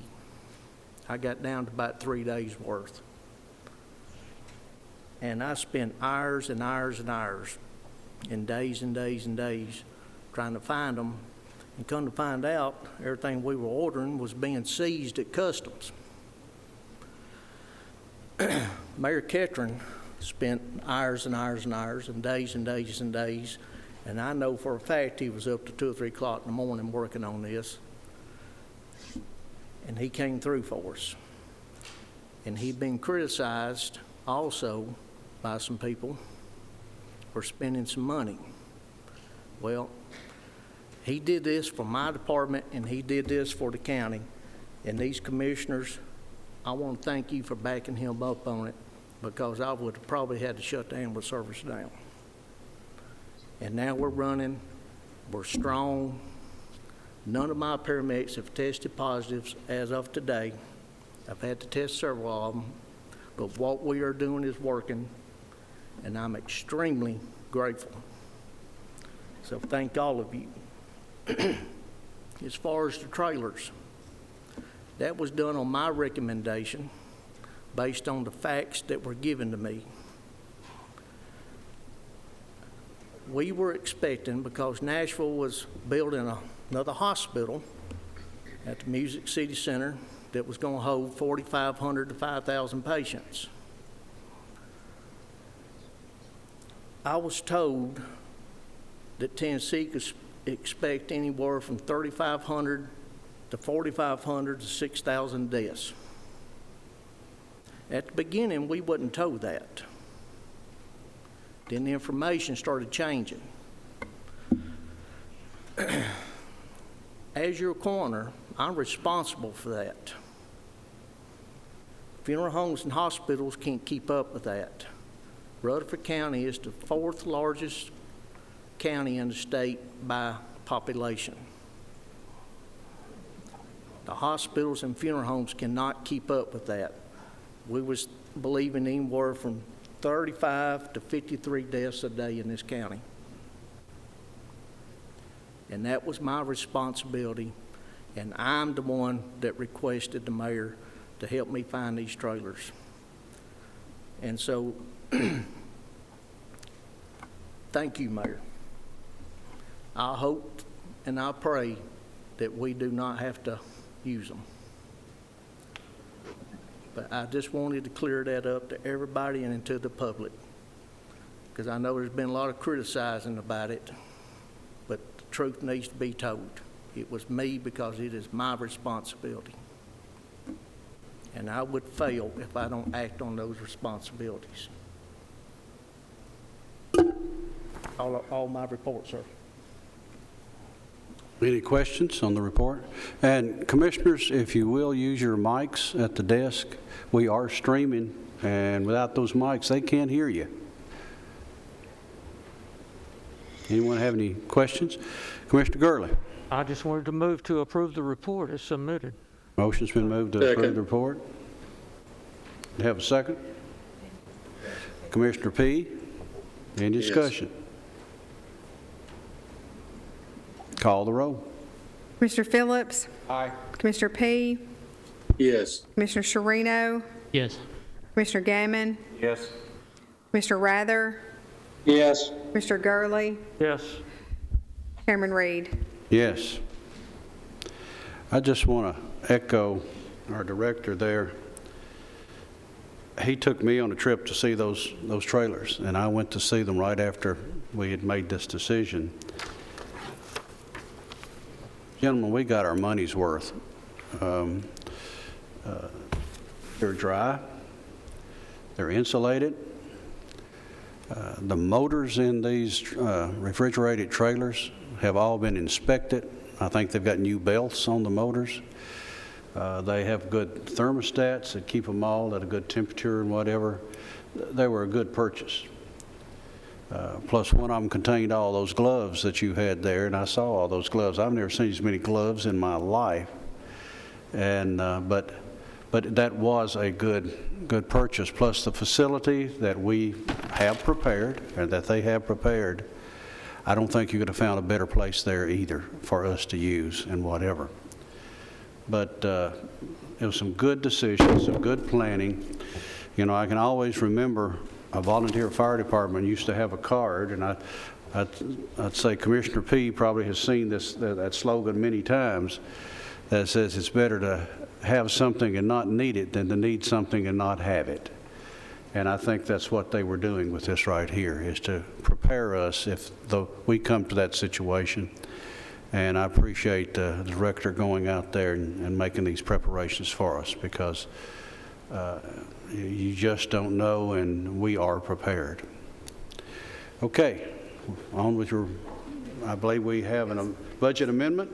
I got down to about 3 days worth. And I spent hours and hours and hours and days and days and days trying to find them. And come to find out, everything we were ordering was being seized at customs. Mayor Ketron spent hours and hours and hours and days and days and days, and I know for a fact he was up to 2 or 3 o'clock in the morning working on this. And he came through for us. And he'd been criticized also by some people for spending some money. Well, he did this for my department, and he did this for the county. And these commissioners, I want to thank you for backing him up on it, because I would have probably had to shut the ambulance service down. And now we're running, we're strong. None of my paramedics have tested positives as of today. I've had to test several of them, but what we are doing is working, and I'm extremely grateful. So thank all of you. As far as the trailers, that was done on my recommendation based on the facts that were given to me. We were expecting, because Nashville was building another hospital at the Music City Center that was going to hold 4,500 to 5,000 patients. I was told that Tennessee could expect anywhere from 3,500 to 4,500 to 6,000 deaths. At the beginning, we wasn't told that. Then the information started changing. As your coroner, I'm responsible for that. Funeral homes and hospitals can't keep up with that. Rutherford County is the 4th largest county in the state by population. The hospitals and funeral homes cannot keep up with that. We was believing anywhere from 35 to 53 deaths a day in this county. And that was my responsibility, and I'm the one that requested the mayor to help me find these trailers. And so, thank you, Mayor. I hope and I pray that we do not have to use them. But I just wanted to clear that up to everybody and to the public, because I know there's been a lot of criticizing about it, but the truth needs to be told. It was me, because it is my responsibility. And I would fail if I don't act on those responsibilities. All my reports, sir. Any questions on the report? And commissioners, if you will, use your mics at the desk. We are streaming, and without those mics, they can't hear you. Anyone have any questions? Commissioner Gurley. I just wanted to move to approve the report as submitted. Motion's been moved to approve the report. Do you have a second? Commissioner P., any discussion? Call the roll. Commissioner Phillips? Aye. Commissioner P.? Yes. Commissioner Sherino? Yes. Commissioner Gammon? Yes. Commissioner Rather? Yes. Commissioner Gurley? Yes. Chairman Reed? Yes. I just want to echo our director there. He took me on a trip to see those trailers, and I went to see them right after we had made this decision. Gentlemen, we got our money's worth. They're dry. They're insulated. The motors in these refrigerated trailers have all been inspected. I think they've got new belts on the motors. They have good thermostats that keep them all at a good temperature and whatever. They were a good purchase. Plus, one of them contained all those gloves that you had there, and I saw all those gloves. I've never seen as many gloves in my life. And but that was a good purchase. Plus, the facility that we have prepared, or that they have prepared, I don't think you could have found a better place there either for us to use and whatever. But it was some good decisions, some good planning. You know, I can always remember a volunteer fire department used to have a card, and I'd say Commissioner P probably has seen that slogan many times, that says it's better to have something and not need it than to need something and not have it. And I think that's what they were doing with this right here, is to prepare us if we come to that situation. And I appreciate the director going out there and making these preparations for us, because you just don't know, and we are prepared. Okay, on with your, I believe we have a budget amendment.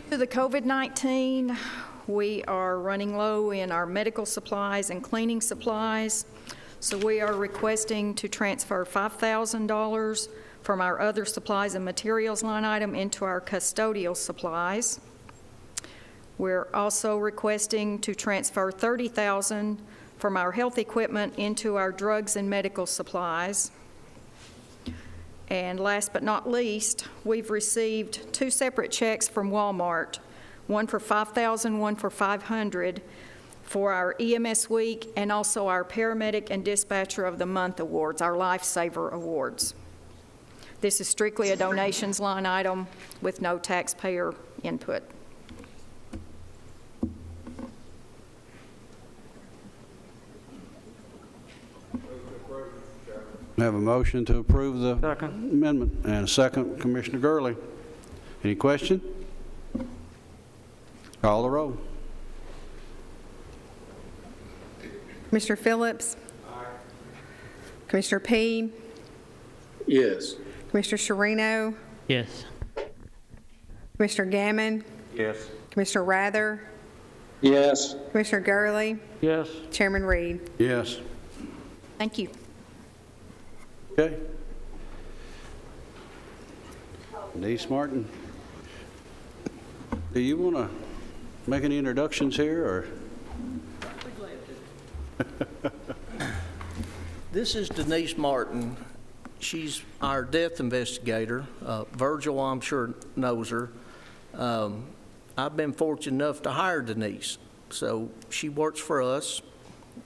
To the COVID-19, we are running low in our medical supplies and cleaning supplies, so we are requesting to transfer $5,000 from our other supplies and materials line item into our custodial supplies. We're also requesting to transfer $30,000 from our health equipment into our drugs and medical supplies. And last but not least, we've received 2 separate checks from Walmart, one for $5,000, one for $500, for our EMS Week and also our Paramedic and Dispatcher of the Month awards, our Lifesaver Awards. This is strictly a donations line item with no taxpayer input. We have a motion to approve the amendment, and a second, Commissioner Gurley. Any question? Call the roll. Commissioner Phillips? Aye. Commissioner P? Yes. Commissioner Sherino? Yes. Commissioner Gammon? Yes. Commissioner Rather? Yes. Commissioner Gurley? Yes. Chairman Reed? Yes. Thank you. Okay. Denise Martin, do you want to make any introductions here, or? This is Denise Martin. She's our death investigator. Virgil, I'm sure, knows her. I've been fortunate enough to hire Denise. So she works for us,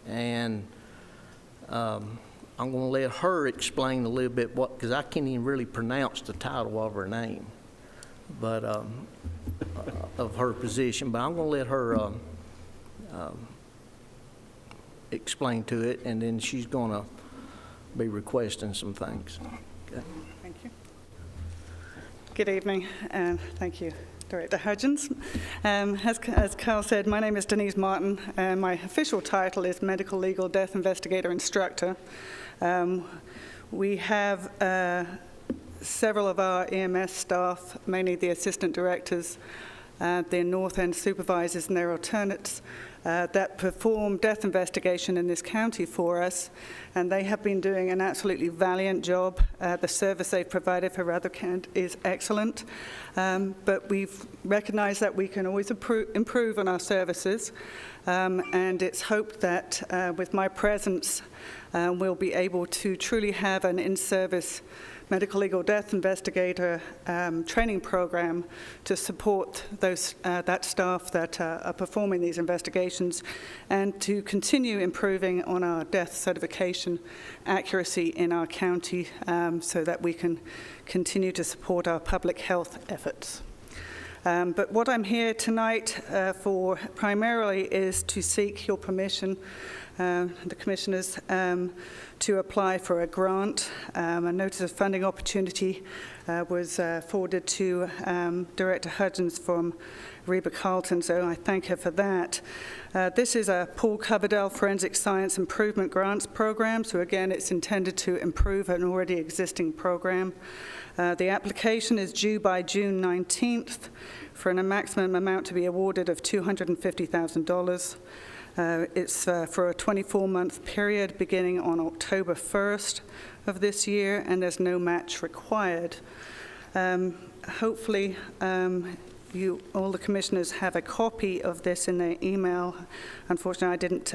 and I'm going to let her explain a little bit because I can't even really pronounce the title of her name, but of her position. But I'm going to let her explain to it, and then she's going to be requesting some things. Okay. Thank you. Good evening, and thank you, Director Hudgens. As Carl said, my name is Denise Martin, and my official title is Medical Legal Death Investigator Instructor. We have several of our EMS staff, mainly the assistant directors, their North End supervisors and their alternates, that perform death investigation in this county for us, and they have been doing an absolutely valiant job. The service they've provided for Rutherford is excellent, but we've recognized that we can always improve on our services, and it's hoped that with my presence, we'll be able to truly have an in-service medical legal death investigator training program to support that staff that are performing these investigations, and to continue improving on our death certification accuracy in our county, so that we can continue to support our public health efforts. But what I'm here tonight for primarily is to seek your permission the commissioners, to apply for a grant. A notice of funding opportunity was forwarded to Director Hudgens from Reba Carlton, so I thank her for that. This is a Paul Coverdell Forensic Science Improvement Grants Program, so again, it's intended to improve an already existing program. The application is due by June 19th for a maximum amount to be awarded of $250,000. It's for a 24-month period beginning on October 1st of this year, and there's no match required. Hopefully, all the commissioners have a copy of this in their email. Unfortunately, I didn't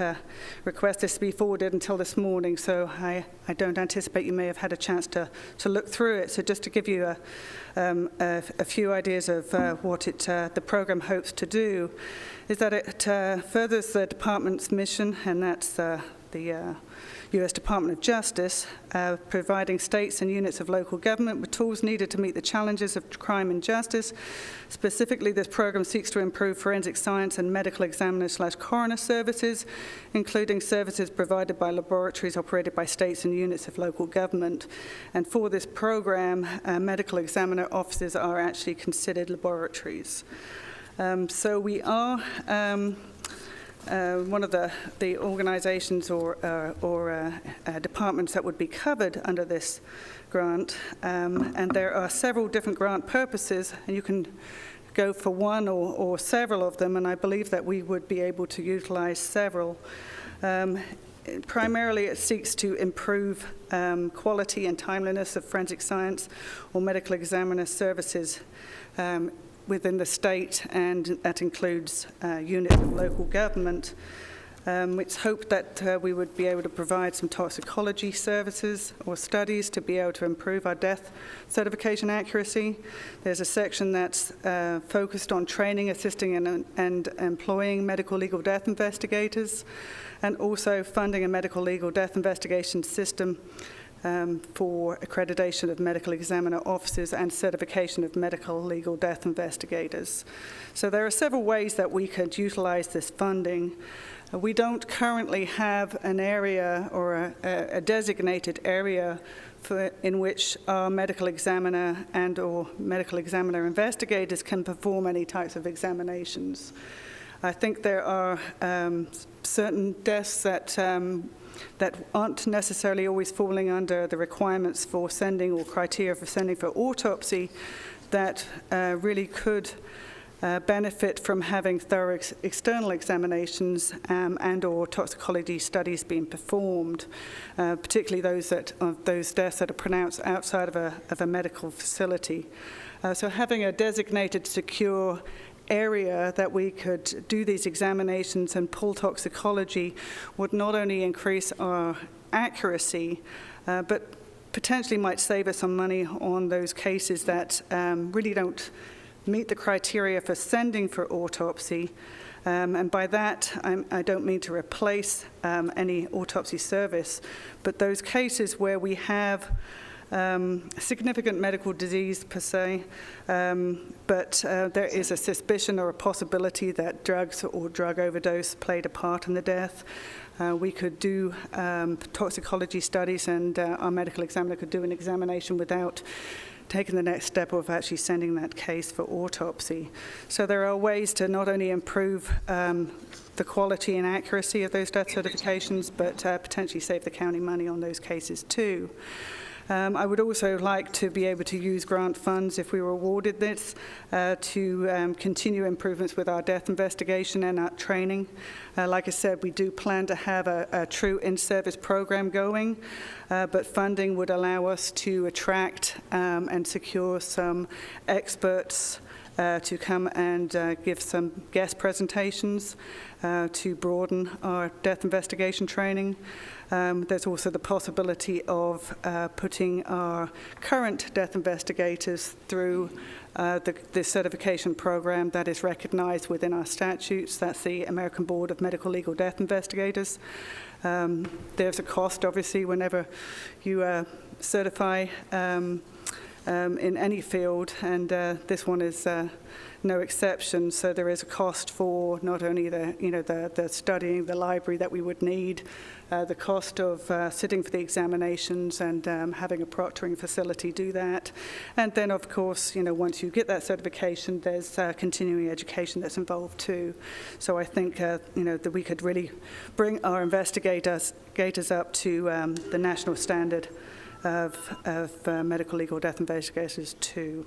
request this to be forwarded until this morning, so I don't anticipate you may have had a chance to look through it. So just to give you a few ideas of what the program hopes to do, is that it furthers the department's mission, and that's the U.S. Department of Justice, providing states and units of local government with tools needed to meet the challenges of crime and justice. Specifically, this program seeks to improve forensic science and medical examiner/coroner services, including services provided by laboratories operated by states and units of local government. And for this program, medical examiner offices are actually considered laboratories. So we are one of the organizations or departments that would be covered under this grant, and there are several different grant purposes, and you can go for one or several of them, and I believe that we would be able to utilize several. Primarily, it seeks to improve quality and timeliness of forensic science or medical examiner services within the state, and that includes units of local government. It's hoped that we would be able to provide some toxicology services or studies to be able to improve our death certification accuracy. There's a section that's focused on training, assisting, and employing medical legal death investigators, and also funding a medical legal death investigation system for accreditation of medical examiner officers and certification of medical legal death investigators. So there are several ways that we could utilize this funding. We don't currently have an area or a designated area in which our medical examiner and or medical examiner investigators can perform any types of examinations. I think there are certain deaths that aren't necessarily always falling under the requirements for sending or criteria for sending for autopsy that really could benefit from having thorough external examinations and or toxicology studies being performed, particularly those deaths that are pronounced outside of a medical facility. So having a designated secure area that we could do these examinations and pull toxicology would not only increase our accuracy, but potentially might save us some money on those cases that really don't meet the criteria for sending for autopsy. And by that, I don't mean to replace any autopsy service, but those cases where we have significant medical disease per se, but there is a suspicion or a possibility that drugs or drug overdose played a part in the death. We could do toxicology studies, and our medical examiner could do an examination without taking the next step of actually sending that case for autopsy. So there are ways to not only improve the quality and accuracy of those death certifications, but potentially save the county money on those cases too. I would also like to be able to use grant funds, if we were awarded this, to continue improvements with our death investigation and our training. Like I said, we do plan to have a true in-service program going, but funding would allow us to attract and secure some experts to come and give some guest presentations to broaden our death investigation training. There's also the possibility of putting our current death investigators through the certification program that is recognized within our statutes. That's the American Board of Medical Legal Death Investigators. There's a cost, obviously, whenever you certify in any field, and this one is no exception. So there is a cost for not only the studying, the library that we would need, the cost of sitting for the examinations and having a proctoring facility do that. And then, of course, once you get that certification, there's continuing education that's involved too. So I think, that we could really bring our investigators up to the national standard of medical legal death investigators too.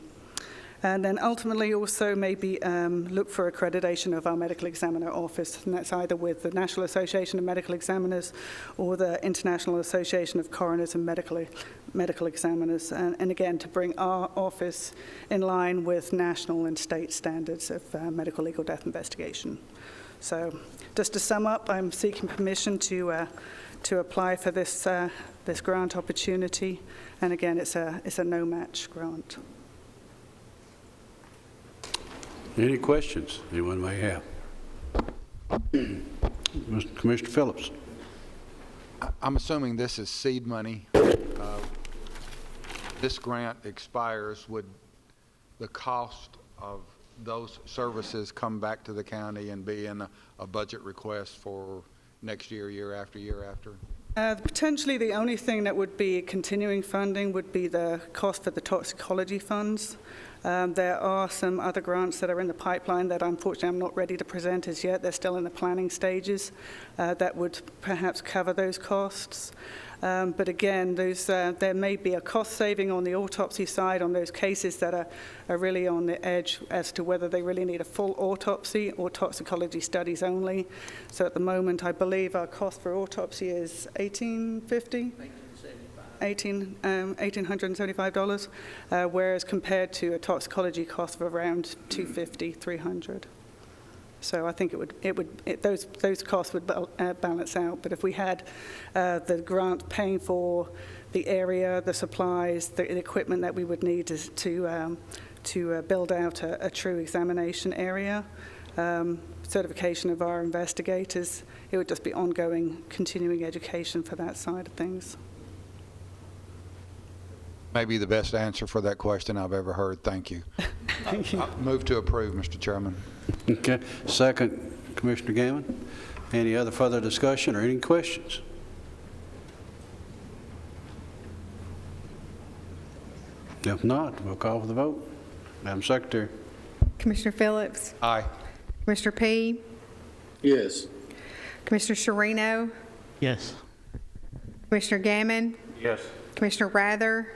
And then ultimately also maybe look for accreditation of our medical examiner office, and that's either with the National Association of Medical Examiners or the International Association of Coroners and Medical Examiners, and again, to bring our office in line with national and state standards of medical legal death investigation. So just to sum up, I'm seeking permission to apply for this grant opportunity, and again, it's a no-match grant. Any questions anyone may have? Commissioner Phillips. I'm assuming this is seed money. This grant expires. Would the cost of those services come back to the county and be in a budget request for next year, year after year after? Potentially the only thing that would be continuing funding would be the cost for the toxicology funds. There are some other grants that are in the pipeline that unfortunately I'm not ready to present as yet. They're still in the planning stages that would perhaps cover those costs. But again, there may be a cost saving on the autopsy side on those cases that are really on the edge as to whether they really need a full autopsy or toxicology studies only. So at the moment, I believe our cost for autopsy is $1,850? $1,875, whereas compared to a toxicology cost of around $250, $300. So I think those costs would balance out. But if we had the grant paying for the area, the supplies, the equipment that we would need to build out a true examination area, certification of our investigators, it would just be ongoing, continuing education for that side of things. Maybe the best answer for that question I've ever heard. Thank you. Thank you. Move to approve, Mr. Chairman. Okay. Second, Commissioner Gammon. Any other further discussion or any questions? If not, we'll call for the vote. Madam Secretary. Commissioner Phillips? Aye. Commissioner P? Yes. Commissioner Sherino? Yes. Commissioner Gammon? Yes. Commissioner Rather?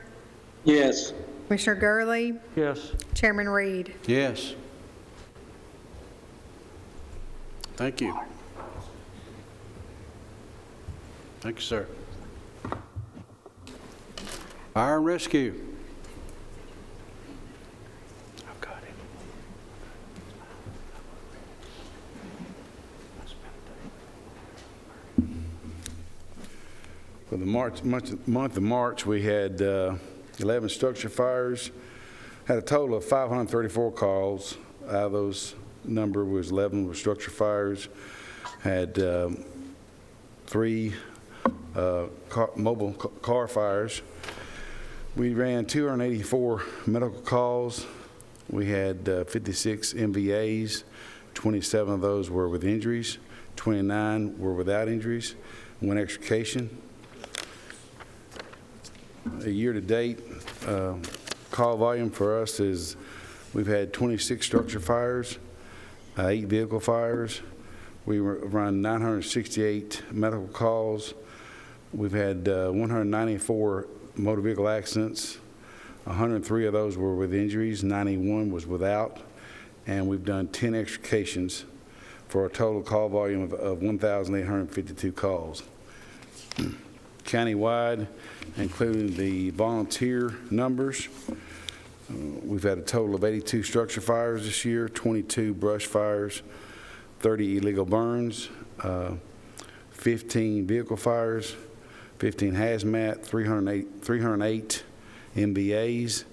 Yes. Commissioner Gurley? Yes. Chairman Reed? Yes. Thank you. Thank you, sir. Fire and rescue. I've got it. For the month of March, we had 11 structure fires, had a total of 534 calls. Out of those number was 11 were structure fires, had 3 mobile car fires. We ran 284 medical calls. We had 56 MVAs. 27 of those were with injuries. 29 were without injuries. 1 extrication. A year-to-date call volume for us is we've had 26 structure fires, 8 vehicle fires. We run 968 medical calls. We've had 194 motor vehicle accidents. 103 of those were with injuries, 91 was without, and we've done 10 extrications for a total call volume of 1,852 calls. Countywide, including the volunteer numbers, we've had a total of 82 structure fires this year, 22 brush fires, 30 illegal burns, 15 vehicle fires, 15 hazmat, 308 MVAs,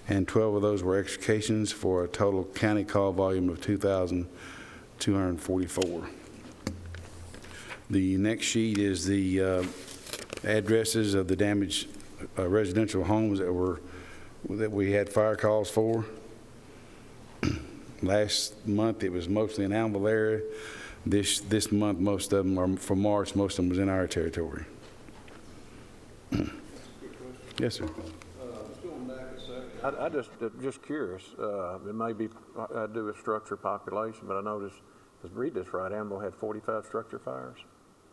and 12 of those were extrications for a total county call volume of 2,244. The next sheet is the addresses of the damaged residential homes that were that we had fire calls for. Last month, it was mostly in Annabelle area. This month, most of them are, for March, most of them was in our territory. Yes, sir. I just curious, it may be do with structure population, but I noticed, let's read this right, Ambo had 45 structure fires.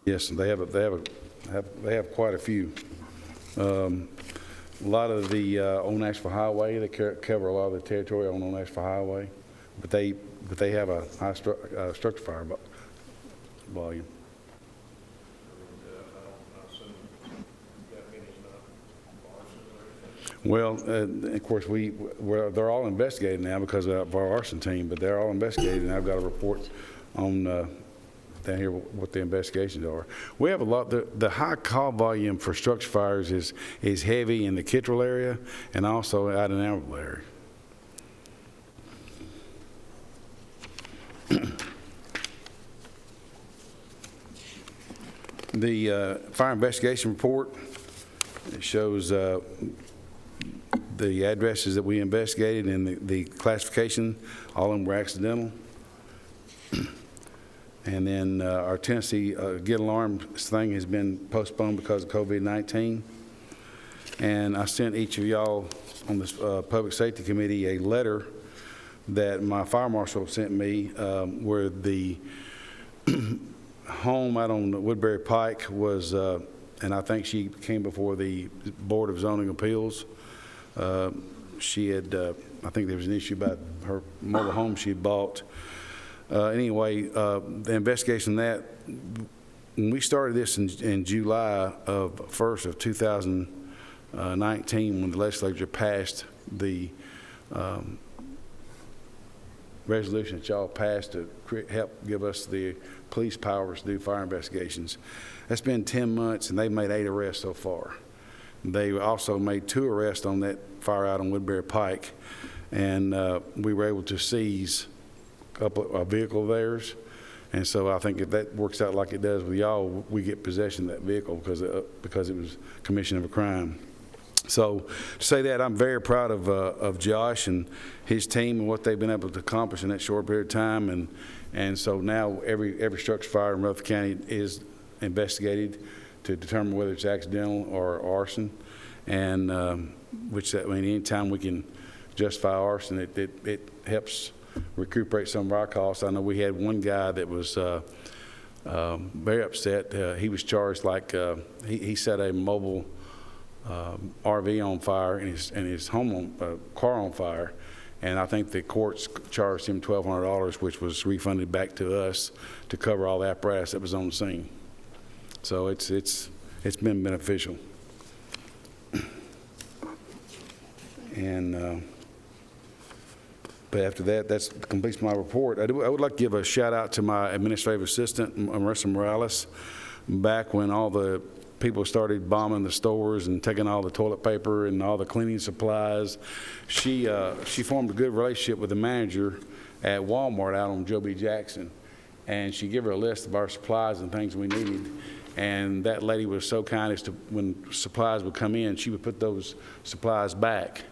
Yes, they have quite a few. A lot of the on Nashville Highway, they cover a lot of the territory on Nashville Highway, but they have a high structure fire volume. Well, of course, they're all investigated now because of our arson team, but they're all investigated, and I've got a report on down here what the investigations are. We have a lot. The high call volume for structure fires is heavy in the Kittrell area and also out in Annabelle area. The fire investigation report, it shows the addresses that we investigated and the classification. All of them were accidental. And then our Tennessee Get Alarm thing has been postponed because of COVID-19. And I sent each of y'all on this Public Safety Committee a letter that my fire marshal sent me where the home out on Woodbury Pike was, and I think she came before the Board of Zoning Appeals. She had, I think there was an issue about her mobile home she had bought. Anyway, the investigation that, when we started this in July of 1st of 2019, when the legislature passed the resolution that y'all passed to help give us the police powers to do fire investigations. That's been 10 months, and they've made 8 arrests so far. They also made 2 arrests on that fire out on Woodbury Pike, and we were able to seize a vehicle of theirs. And so I think if that works out like it does with y'all, we get possession of that vehicle because it was commission of a crime. So to say that, I'm very proud of Josh and his team and what they've been able to accomplish in that short period of time. And so now every structure fire in Rutherford County is investigated to determine whether it's accidental or arson. And which, I mean, anytime we can justify arson, it helps recuperate some of our costs. I know we had one guy that was very upset. He was charged like he set a mobile RV on fire and his home car on fire, and I think the courts charged him $1,200, which was refunded back to us to cover all the apparatus that was on the scene. So it's been beneficial. And but after that, that completes my report. I would like to give a shout out to my administrative assistant, Marissa Morales. Back when all the people started bombing the stores and taking all the toilet paper and all the cleaning supplies, she formed a good relationship with the manager at Walmart out on Joe B. Jackson, and she gave her a list of our supplies and things we needed. And that lady was so kind as to, when supplies would come in, she would put those supplies back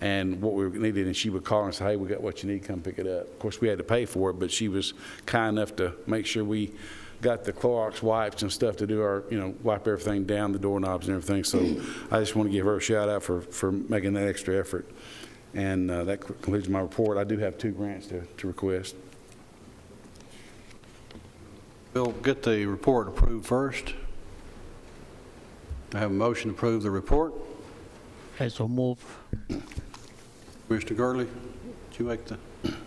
and what we needed, and she would call and say, hey, we got what you need, come pick it up. Of course, we had to pay for it, but she was kind enough to make sure we got the Clorox wipes and stuff to do our, wipe everything down, the doorknobs and everything. So I just want to give her a shout out for making that extra effort. And that concludes my report. I do have 2 grants to request. We'll get the report approved first. I have a motion to approve the report. I so move. Mr. Gurley, did you make the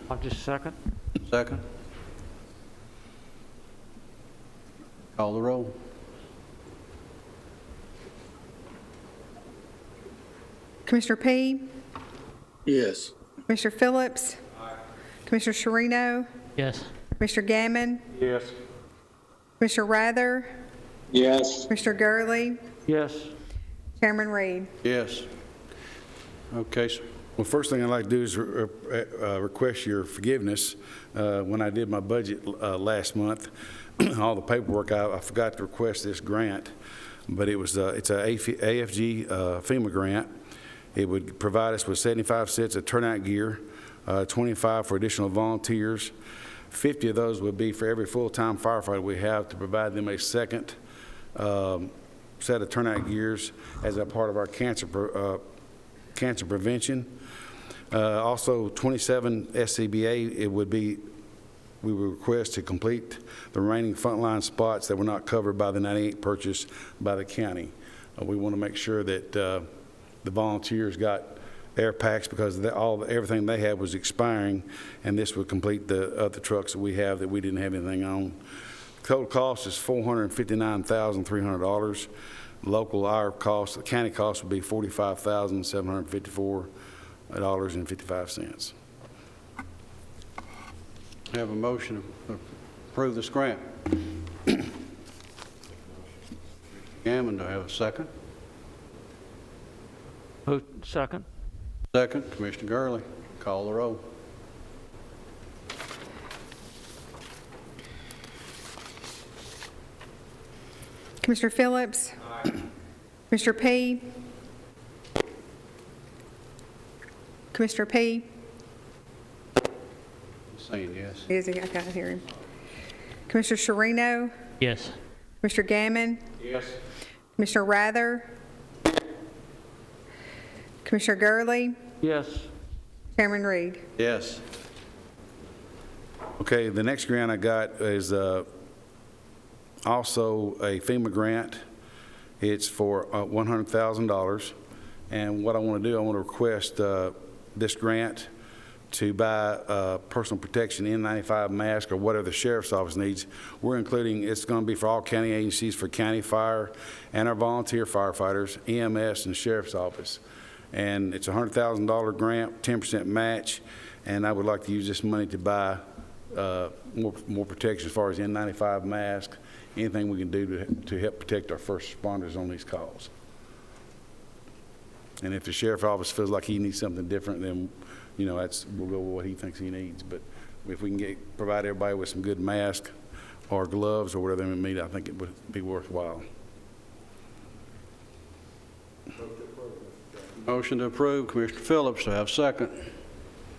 I'll just second. second? Call the roll. Commissioner P? Yes. Commissioner Phillips? Commissioner Sherino? Yes. Commissioner Gammon? Yes. Commissioner Rather? Yes. Commissioner Gurley? Yes. Chairman Reed? Yes. Okay, sir. Well, first thing I'd like to do is request your forgiveness. When I did my budget last month, all the paperwork, I forgot to request this grant, but it's a AFG FEMA grant, It would provide us with 75 sets of turnout gear, 25 for additional volunteers. 50 of those would be for every full-time firefighter we have, to provide them a second set of turnout gears as a part of our cancer prevention. Also, 27 SCBA, we would request to complete the remaining frontline spots that were not covered by the 98 purchase by the county. We want to make sure that the volunteers got air packs, because everything they had was expiring, and this would complete the other trucks that we have that we didn't have anything on. Total cost is $459,300. Our cost, the county cost, would be $45,754.55. Have a motion to approve this grant. Gammon, do I have a second? Second. Second, Commissioner Gurley. Call the roll. Commissioner Phillips. Commissioner P. Commissioner P. Saying yes. Is he? I can't hear him. Commissioner Sherino. Yes. Commissioner Gammon. Yes. Commissioner Rather. Commissioner Gurley. Yes. Chairman Reed. Yes. Okay, the next grant I got is also a Fema grant. It's for $100,000. And what I want to do, I want to request this grant to buy personal protection N95 mask, or whatever the sheriff's office needs. We're including, it's going to be for all county agencies, for county fire and our volunteer firefighters, EMS, and sheriff's office. And it's a $100,000 grant, 10% match, and I would like to use this money to buy more protection as far as N95 masks, anything we can do to help protect our first responders on these calls. And if the sheriff's office feels like he needs something different, then we'll go with what he thinks he needs. But if we can provide everybody with some good masks or gloves or whatever they may need, I think it would be worthwhile. Motion to approve, Commissioner Phillips. Do I have a second?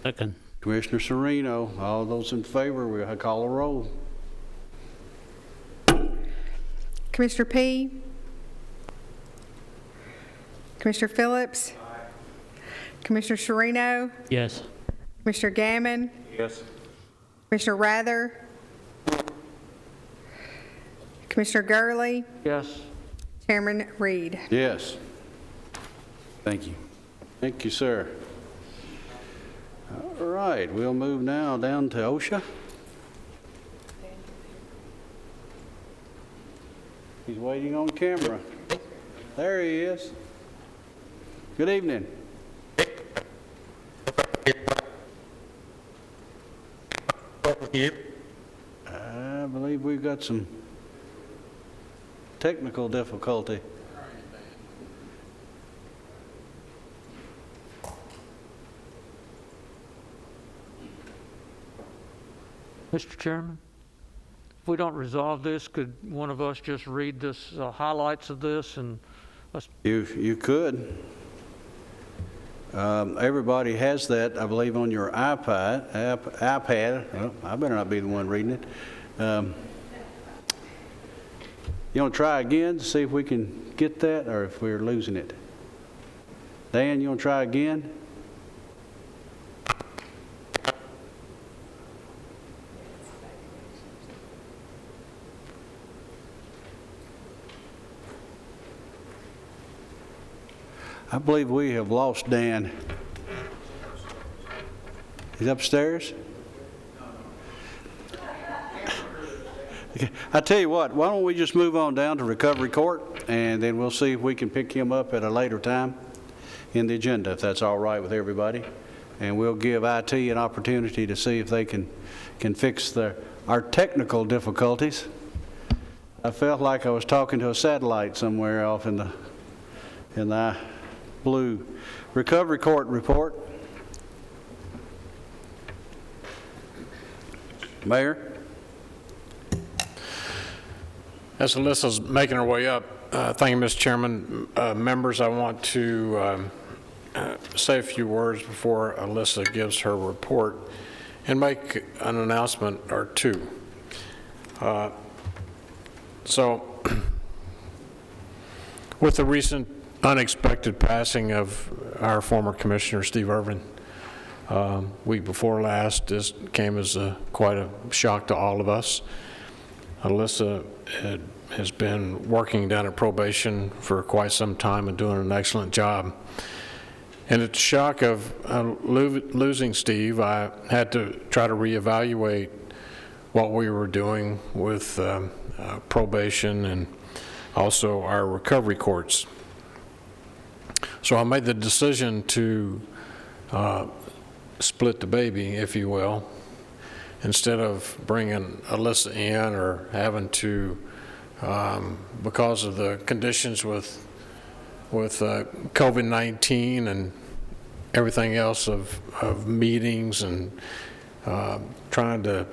Second. Commissioner Sereno. All those in favor, we'll call a roll. Commissioner P. Commissioner Phillips. Commissioner Sherino. Yes. Commissioner Gammon. Yes. Commissioner Rather. Commissioner Gurley. Yes. Chairman Reed. Yes. Thank you. Thank you, sir. All right, we'll move now down to OSHA. He's waiting on camera. There he is. Good evening. I believe we've got some technical difficulty. Mr. Chairman, if we don't resolve this, could one of us just read this, highlights of this, and let's... You could. Everybody has that, I believe, on your iPad. Well, I better not be the one reading it. You want to try again to see if we can get that, or if we're losing it? Dan, you want to try again? I believe we have lost Dan. He's upstairs? Okay. I tell you what, why don't we just move on down to Recovery Court, and then we'll see if we can pick him up at a later time in the agenda, if that's all right with everybody. And we'll give IT an opportunity to see if they can fix our technical difficulties. I felt like I was talking to a satellite somewhere off in the blue. Recovery Court report. Mayor? As Alyssa's making her way up, thank you, Mr. Chairman. Members, I want to say a few words before Alyssa gives her report and make an announcement or two. So, with the recent unexpected passing of our former commissioner, Steve Irvin, week before last, this came as quite a shock to all of us. Alyssa has been working down at probation for quite some time and doing an excellent job. And at the shock of losing Steve, I had to try to reevaluate what we were doing with probation and also our recovery courts. So I made the decision to split the baby, if you will, instead of bringing Alyssa in or having to, because of the conditions with COVID-19 and everything else of meetings and trying to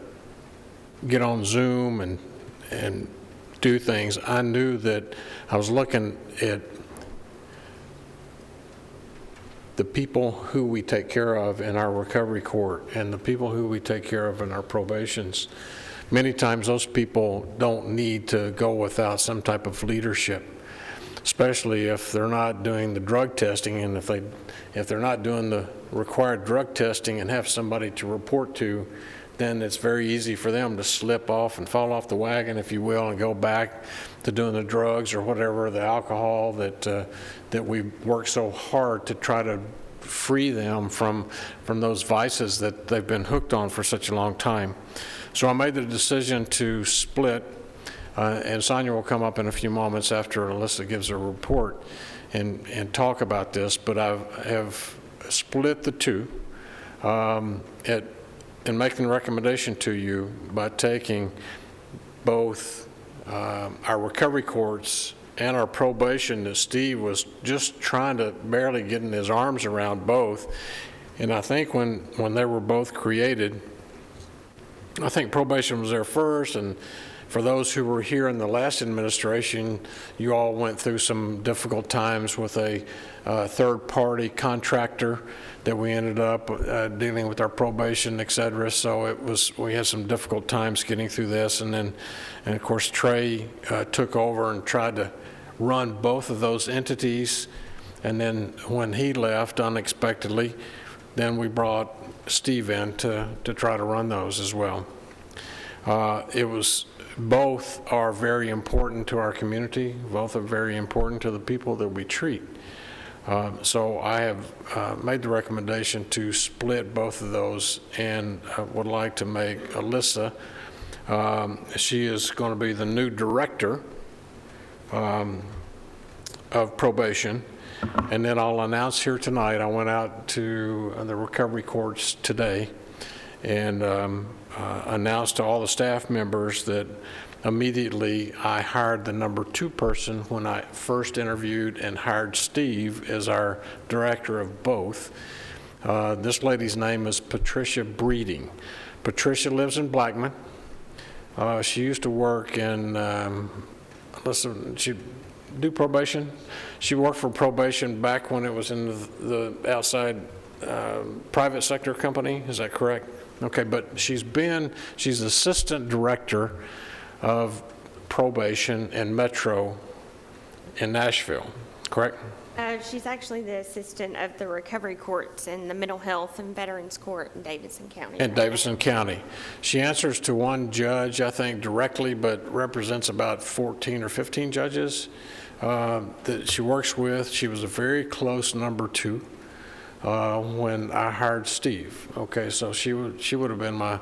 get on Zoom and do things. I knew that I was looking at the people who we take care of in our recovery court and the people who we take care of in our probations. Many times those people don't need to go without some type of leadership, especially if they're not doing the drug testing, and if they're not doing the required drug testing and have somebody to report to, then it's very easy for them to slip off and fall off the wagon, if you will, and go back to doing the drugs or whatever, the alcohol that we work so hard to try to free them from those vices that they've been hooked on for such a long time. So I made the decision to split, and Sonia will come up in a few moments after Alyssa gives her report and talk about this, but I have split the two in making a recommendation to you by taking both our recovery courts and our probation that Steve was just trying to barely getting his arms around both. And I think when they were both created, I think probation was there first, and for those who were here in the last administration, you all went through some difficult times with a third-party contractor that we ended up dealing with our probation, et cetera. So we had some difficult times getting through this. And of course, Trey took over and tried to run both of those entities. And then when he left unexpectedly, then we brought Steve in to try to run those as well. Both are very important to our community. Both are very important to the people that we treat. So I have made the recommendation to split both of those, and would like to make Alyssa, she is going to be the new director of probation. And then I'll announce here tonight, I went out to the recovery courts today and announced to all the staff members that immediately I hired the number 2 person when I first interviewed and hired Steve as our director of both. This lady's name is Patricia Breeding. Patricia lives in Blackman. She used to work in, she do probation. She worked for probation back when it was in the outside private sector company, is that correct? Okay, but she's assistant director of probation and Metro in Nashville, correct? She's actually the assistant of the recovery courts in the mental health and veterans court in Davidson County. In Davidson County. She answers to one judge, I think, directly, but represents about 14 or 15 judges that she works with. She was a very close number 2 when I hired Steve. Okay, so she would have been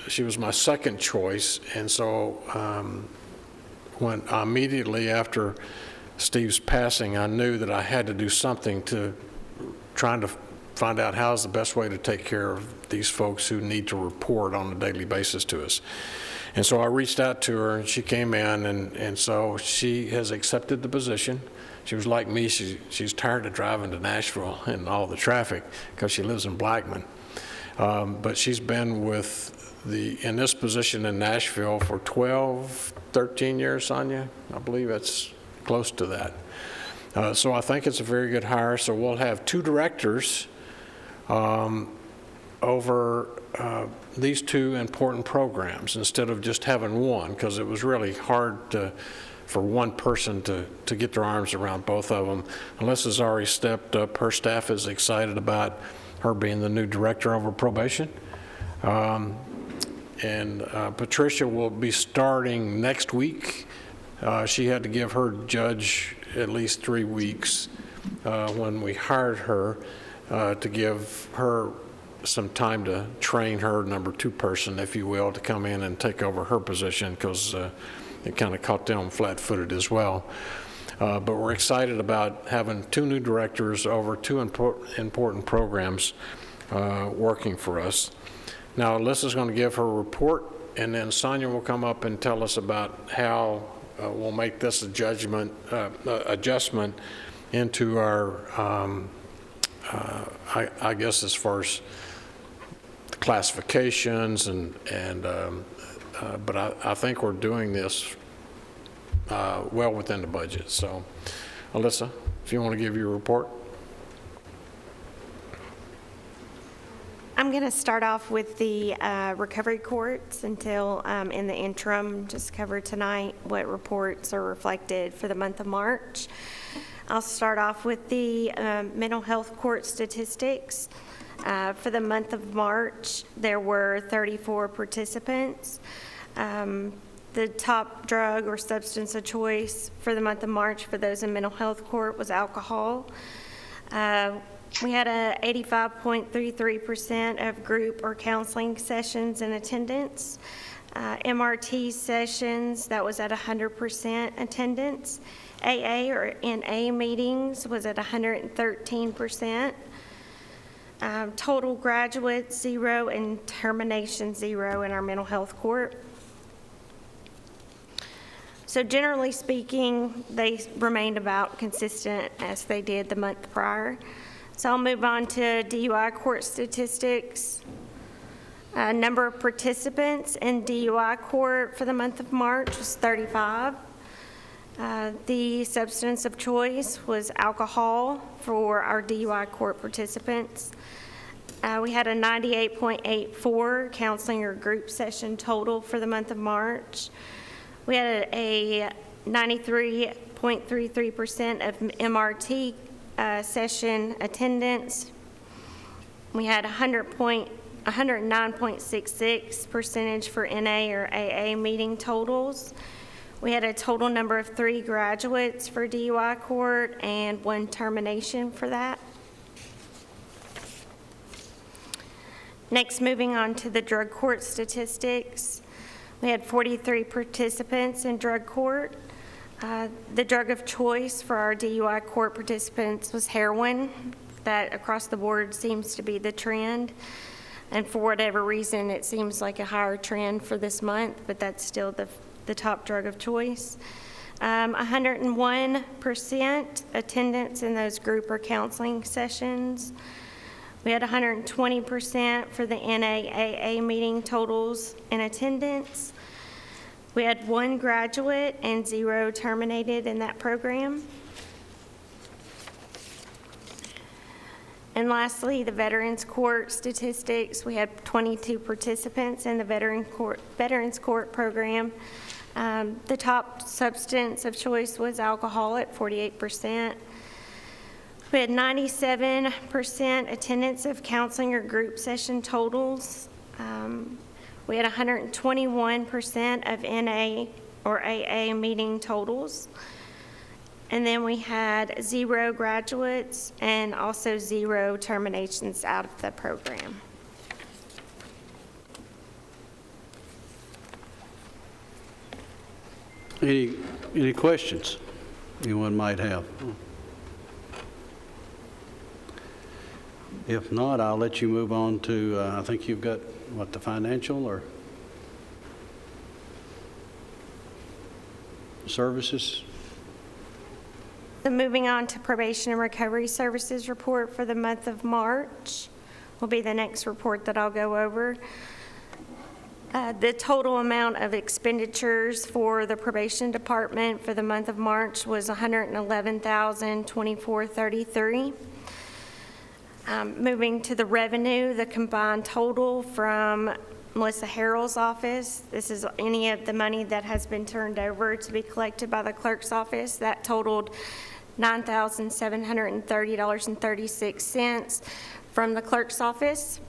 she was my second choice, and so when immediately after Steve's passing, I knew that I had to do something to trying to find out how's the best way to take care of these folks who need to report on a daily basis to us. And so I reached out to her, and she came in, and so she has accepted the position. She was like me, she's tired of driving to Nashville and all the traffic because she lives in Blackman. But she's been in this position in Nashville for 12, 13 years, Sonia. I believe it's close to that. So I think it's a very good hire. So we'll have 2 directors over these 2 important programs instead of just having one, because it was really hard for one person to get their arms around both of them. Alyssa's already stepped up. Her staff is excited about her being the new director over probation. And Patricia will be starting next week. She had to give her judge at least 3 weeks when we hired her to give her some time to train her number 2 person, if you will, to come in and take over her position, because it kind of caught them flat-footed as well. But we're excited about having 2 new directors over 2 important programs working for us. Now, Alyssa's going to give her report, and then Sonia will come up and tell us about how we'll make this adjustment into our, I guess, as far as classifications but I think we're doing this well within the budget. So, Alyssa, if you want to give your report. I'm going to start off with the recovery courts until in the interim, just cover tonight what reports are reflected for the month of March. I'll start off with the mental health court statistics. For the month of March, there were 34 participants. The top drug or substance of choice for the month of March for those in mental health court was alcohol. We had a 85.33% of group or counseling sessions in attendance. MRT sessions, that was at 100% attendance. AA or NA meetings was at 113%. Total graduates, 0, and termination, 0 in our mental health court. So generally speaking, they remained about consistent as they did the month prior. So I'll move on to DUI court statistics. Number of participants in DUI court for the month of March was 35. The substance of choice was alcohol for our DUI court participants. We had a 98.84 counseling or group session total for the month of March. We had a 93.33% of MRT session attendance. We had 109.66% for NA or AA meeting totals. We had a total number of 3 graduates for DUI court and 1 termination for that. Next, moving on to the drug court statistics. We had 43 participants in drug court. The drug of choice for our DUI court participants was heroin. That across the board seems to be the trend. And for whatever reason, it seems like a higher trend for this month, but that's still the top drug of choice. 101% attendance in those group or counseling sessions. We had 120% for the NAAA meeting totals in attendance. We had 1 graduate and 0 terminated in that program. And lastly, the Veterans Court statistics. We had 22 participants in the Veterans Court program. The top substance of choice was alcohol at 48%. We had 97% attendance of counseling or group session totals. We had 121% of NA or AA meeting totals. And then we had 0 graduates and also 0 terminations out of the program. Any questions anyone might have? If not, I'll let you move on to, I think you've got, what, the financial or services? So moving on to probation and recovery services report for the month of March will be the next report that I'll go over. The total amount of expenditures for the probation department for the month of March was $111,024.33. Moving to the revenue, the combined total from Melissa Harrell's office, this is any of the money that has been turned over to be collected by the clerk's office, that totaled $9,730.36 from the clerk's office.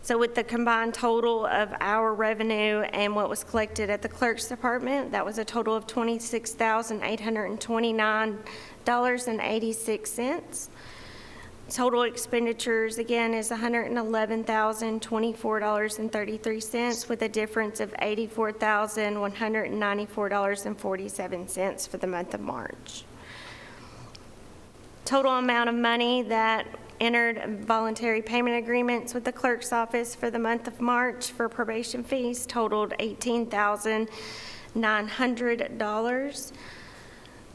So with the combined total of our revenue and what was collected at the clerk's department, that was a total of $26,829.86. Total expenditures, again, is $111,024.33 with a difference of $84,194.47 for the month of March. Total amount of money that entered voluntary payment agreements with the clerk's office for the month of March for probation fees totaled $18,900.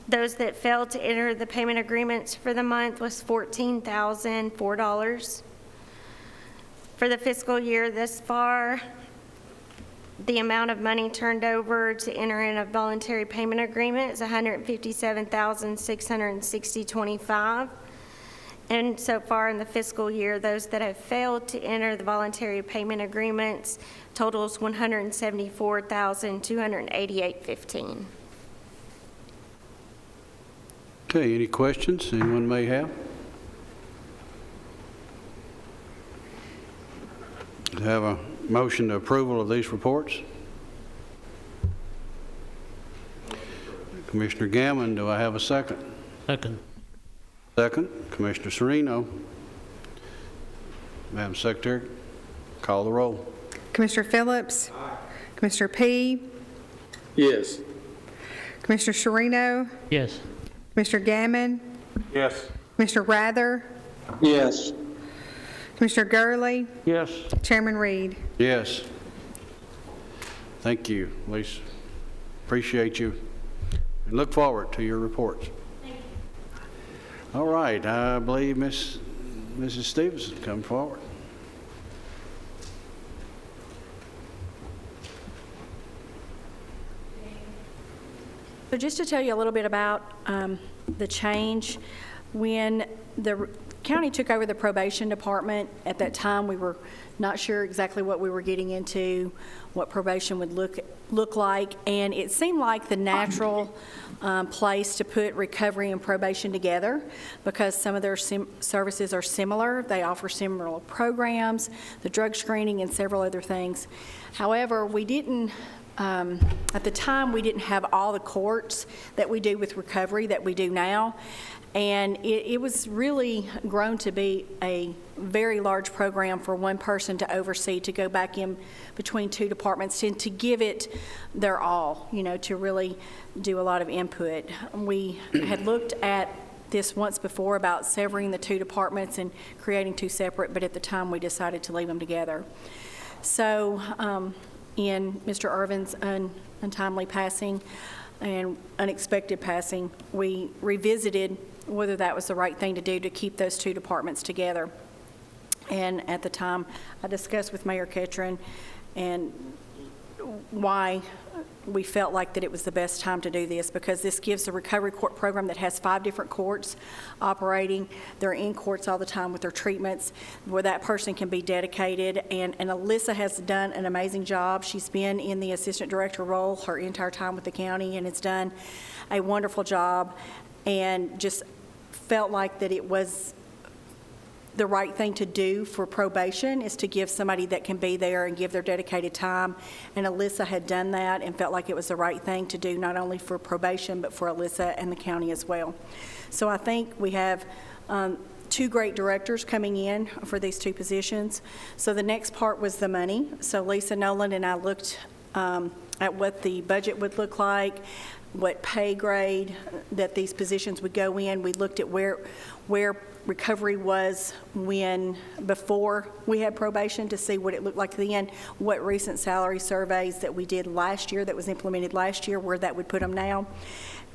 Those that failed to enter the payment agreements for the month was $14,004. For the fiscal year thus far, the amount of money turned over to enter in a voluntary payment agreement is $157,660.25. And so far in the fiscal year, those that have failed to enter the voluntary payment agreements totals $174,288.15. Okay, any questions anyone may have? Do I have a motion to approval of these reports? Commissioner Gammon, do I have a second? Second. Second, Commissioner Sereno. Madam Secretary, call the roll. Commissioner Phillips? Aye. Commissioner P? Yes. Commissioner Sereno? Yes. Commissioner Gammon? Yes. Commissioner Rather? Yes. Commissioner Gurley? Yes. Chairman Reed? Yes. Thank you, Lisa. Appreciate you. And look forward to your reports. Thank you. All right, I believe Mrs. Stevenson come forward. So just to tell you a little bit about the change, when the county took over the probation department, at that time we were not sure exactly what we were getting into, what probation would look like, and it seemed like the natural place to put recovery and probation together because some of their services are similar. They offer similar programs, the drug screening and several other things. However, we didn't at the time, we didn't have all the courts that we do with recovery that we do now. And it was really grown to be a very large program for one person to oversee, to go back in between two departments and to give it their all, you know, to really do a lot of input. We had looked at this once before about severing the two departments and creating two separate, but at the time we decided to leave them together. So in Mr. Irvin's untimely passing and unexpected passing, we revisited whether that was the right thing to do to keep those two departments together. And at the time, I discussed with Mayor Ketron and why we felt like that it was the best time to do this, because this gives the recovery court program that has 5 different courts operating. They're in courts all the time with their treatments where that person can be dedicated. And Alyssa has done an amazing job. She's been in the assistant director role her entire time with the county and has done a wonderful job, and just felt like that it was the right thing to do for probation is to give somebody that can be there and give their dedicated time. And Alyssa had done that and felt like it was the right thing to do, not only for probation, but for Alyssa and the county as well. So I think we have 2 great directors coming in for these 2 positions. So the next part was the money. So Lisa Nolan and I looked at what the budget would look like, what pay grade that these positions would go in. We looked at where recovery was before we had probation to see what it looked like then, what recent salary surveys that we did last year, that was implemented last year, where that would put them now.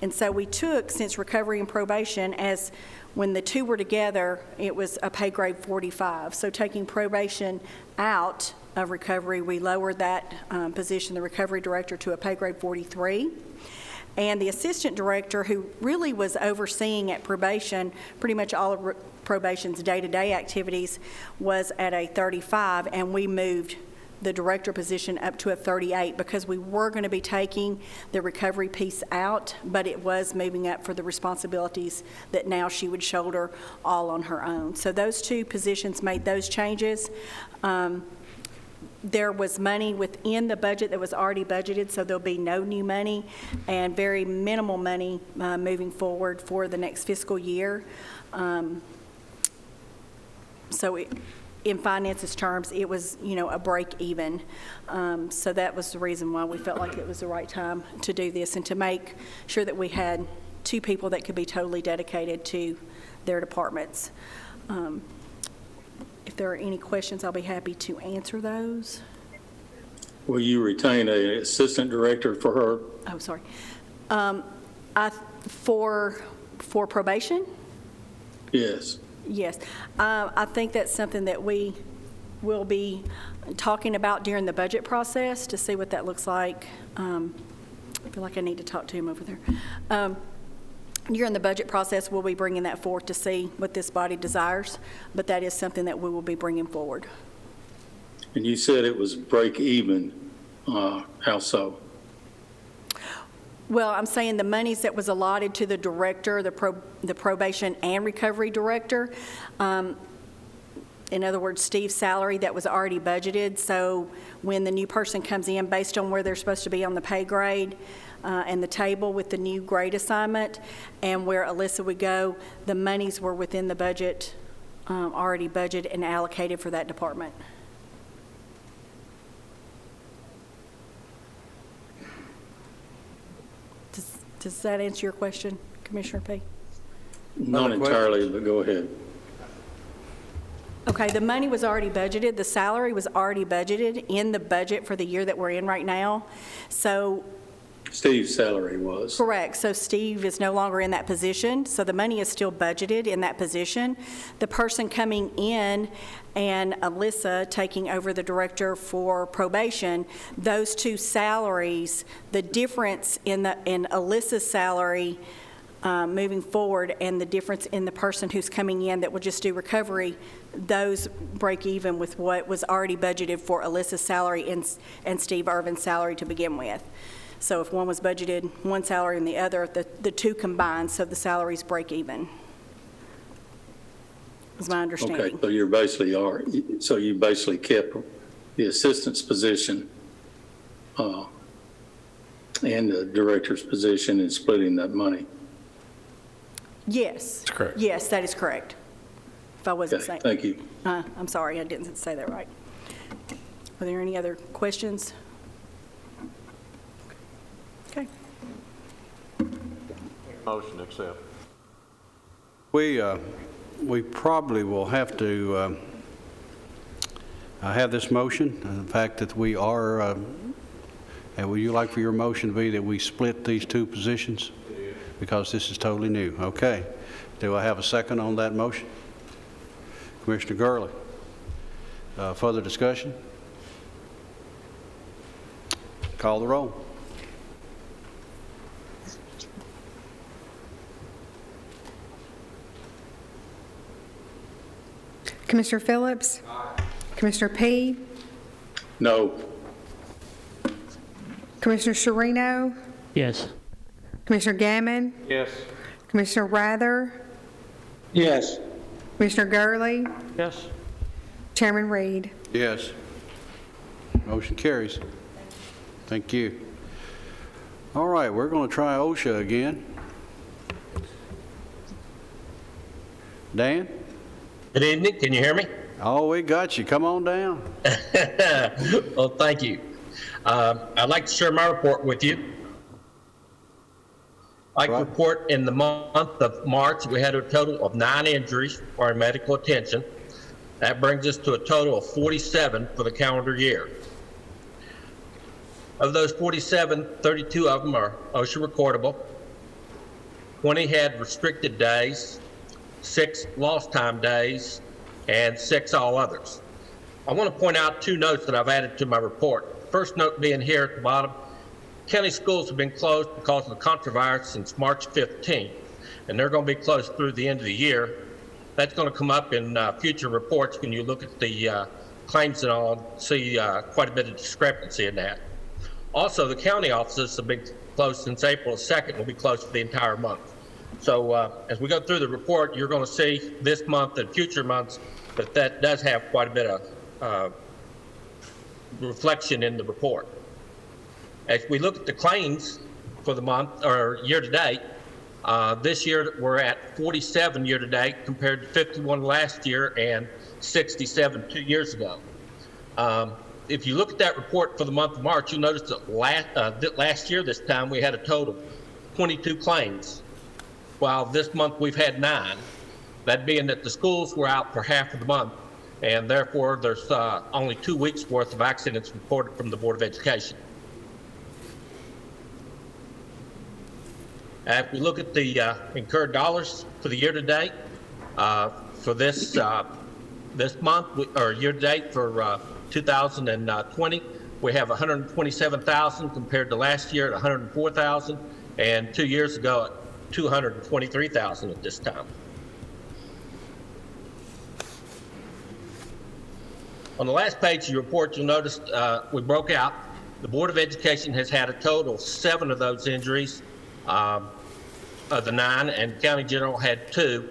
And so we took, since recovery and probation, as when the 2 were together, it was a pay grade 45. So taking probation out of recovery, we lowered that position, the recovery director, to a pay grade 43. And the assistant director, who really was overseeing at probation pretty much all of probation's day-to-day activities, was at a 35, and we moved the director position up to a 38 because we were going to be taking the recovery piece out, but it was moving up for the responsibilities that now she would shoulder all on her own. So those two positions made those changes. There was money within the budget that was already budgeted, so there'll be no new money and very minimal money moving forward for the next fiscal year. In finances terms, it was, a break even. So that was the reason why we felt like it was the right time to do this and to make sure that we had two people that could be totally dedicated to their departments. If there are any questions, I'll be happy to answer those. Will you retain an assistant director for her? Oh, sorry. For probation? Yes. Yes. I think that's something that we will be talking about during the budget process to see what that looks like. I feel like I need to talk to him over there. During the budget process, we'll be bringing that forth to see what this body desires, but that is something that we will be bringing forward. And you said it was break even. How so? Well, I'm saying the monies that was allotted to the director, the probation and recovery director, in other words, Steve's salary that was already budgeted. So when the new person comes in, based on where they're supposed to be on the pay grade and the table with the new grade assignment and where Alyssa would go, the monies were within the budget, already budgeted and allocated for that department. Does that answer your question, Commissioner P? Not entirely, but go ahead. Okay, the money was already budgeted. The salary was already budgeted in the budget for the year that we're in right now. So Steve's salary was. correct. So Steve is no longer in that position. So the money is still budgeted in that position. The person coming in and Alyssa taking over the director for probation, those two salaries, the difference in Alyssa's salary moving forward and the difference in the person who's coming in that will just do recovery, those break even with what was already budgeted for Alyssa's salary and Steve Irvin's salary to begin with. So if one was budgeted one salary and the other, the two combined, so the salaries break even, is my understanding. Okay, so you basically kept the assistant's position and the director's position in splitting that money. Yes. That's correct. Yes, that is correct. If I wasn't saying. Thank you. I'm sorry, I didn't say that right. Are there any other questions? Okay. Motion accept. We probably will have to have this motion, and the fact that we are, and would you like for your motion to be that we split these two positions? Because this is totally new. Okay. Do I have a second on that motion? Commissioner Gurley. Further discussion? Call the roll. Commissioner Phillips? Aye. Commissioner P? No. Commissioner Sherino? Yes. Commissioner Gammon? Yes. Commissioner Rather? Yes. Commissioner Gurley? Yes. Chairman Reed? Yes. Motion carries. Thank you. All right, we're going to try OSHA again. Dan? Good evening. Can you hear me? Oh, we got you. Come on down. Well, thank you. I'd like to share my report with you. I'd like to report in the month of March, we had a total of 9 injuries for medical attention. That brings us to a total of 47 for the calendar year. Of those 47, 32 of them are OSHA recordable. 20 had restricted days, 6 lost time days, and 6 all others. I want to point out 2 notes that I've added to my report. First note being here at the bottom, county schools have been closed because of the coronavirus since March 15th, and they're going to be closed through the end of the year. That's going to come up in future reports when you look at the claims and all, see quite a bit of discrepancy in that. Also, the county offices have been closed since April 2nd, will be closed for the entire month. So as we go through the report, you're going to see this month and future months that does have quite a bit of reflection in the report. As we look at the claims for the month or year to date, this year we're at 47 year to date compared to 51 last year and 67 2 years ago. If you look at that report for the month of March, you'll notice that last year this time we had a total of 22 claims, while this month we've had 9. That being that the schools were out for half of the month, and therefore there's only 2 weeks worth of accidents reported from the Board of Education. If we look at the incurred dollars for the year to date, for this month or year to date for 2020, we have 127,000 compared to last year at 104,000, and 2 years ago at 223,000 at this time. On the last page of your report, you'll notice we broke out. The Board of Education has had a total of 7 of those injuries. Of the 9, and County General had 2,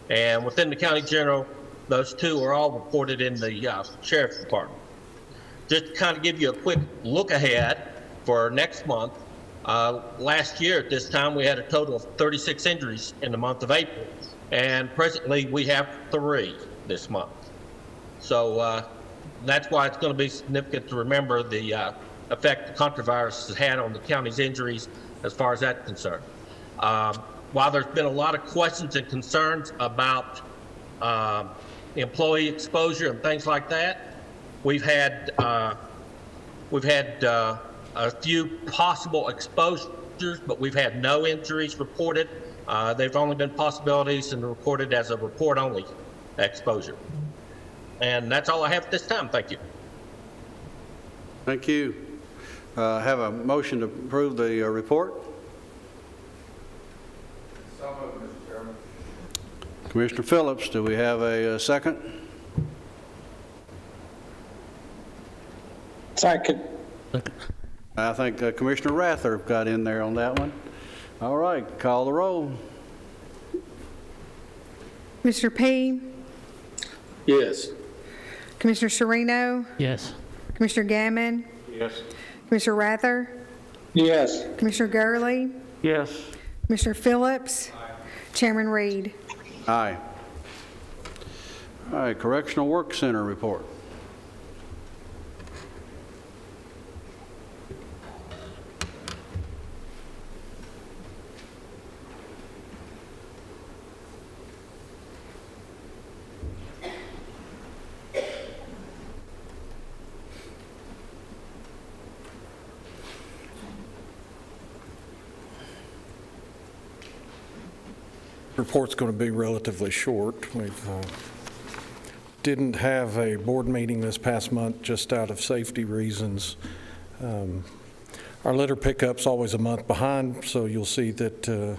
and within the County General, those 2 are all reported in the Sheriff's Department. Just to kind of give you a quick look ahead for next month, last year at this time we had a total of 36 injuries in the month of April, and presently we have 3 this month. So that's why it's going to be significant to remember the effect the coronavirus has had on the county's injuries as far as that's concerned. While there's been a lot of questions and concerns about employee exposure and things like that, we've had a few possible exposures, but we've had no injuries reported. They've only been possibilities and recorded as a report-only exposure. And that's all I have at this time. Thank you. Thank you. Have a motion to approve the report? So moved, Mr. Chairman. Commissioner Phillips, do we have a second? Second. I think Commissioner Rather got in there on that one. All right, call the roll. Mr. P., Yes. Commissioner Sereno, Yes. Commissioner Gammon, Yes. Commissioner Rather, Yes. Commissioner Gurley, Yes. Commissioner Phillips, Chairman Reed. Aye. All right, Correctional Work Center report. Report's going to be relatively short. We didn't have a board meeting this past month just out of safety reasons. Our litter pickup's always a month behind, so you'll see that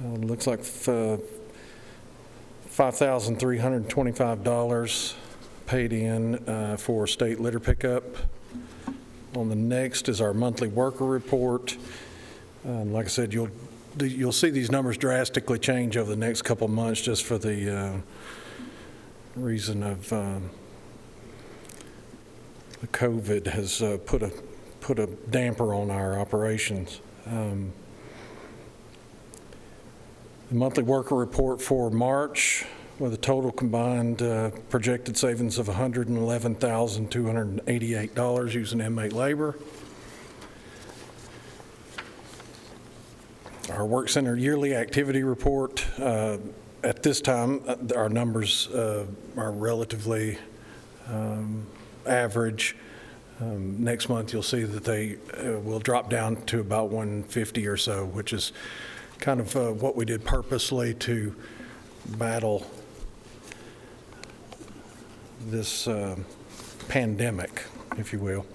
looks like $5,325 paid in for state litter pickup. On the next is our monthly worker report. Like I said, you'll see these numbers drastically change over the next couple of months just for the reason of the COVID has put a damper on our operations. The monthly worker report for March with a total combined projected savings of $111,288 using inmate labor. Our work center yearly activity report, at this time, our numbers are relatively average. Next month, you'll see that they will drop down to about 150 or so, which is kind of what we did purposely to battle this pandemic, if you will.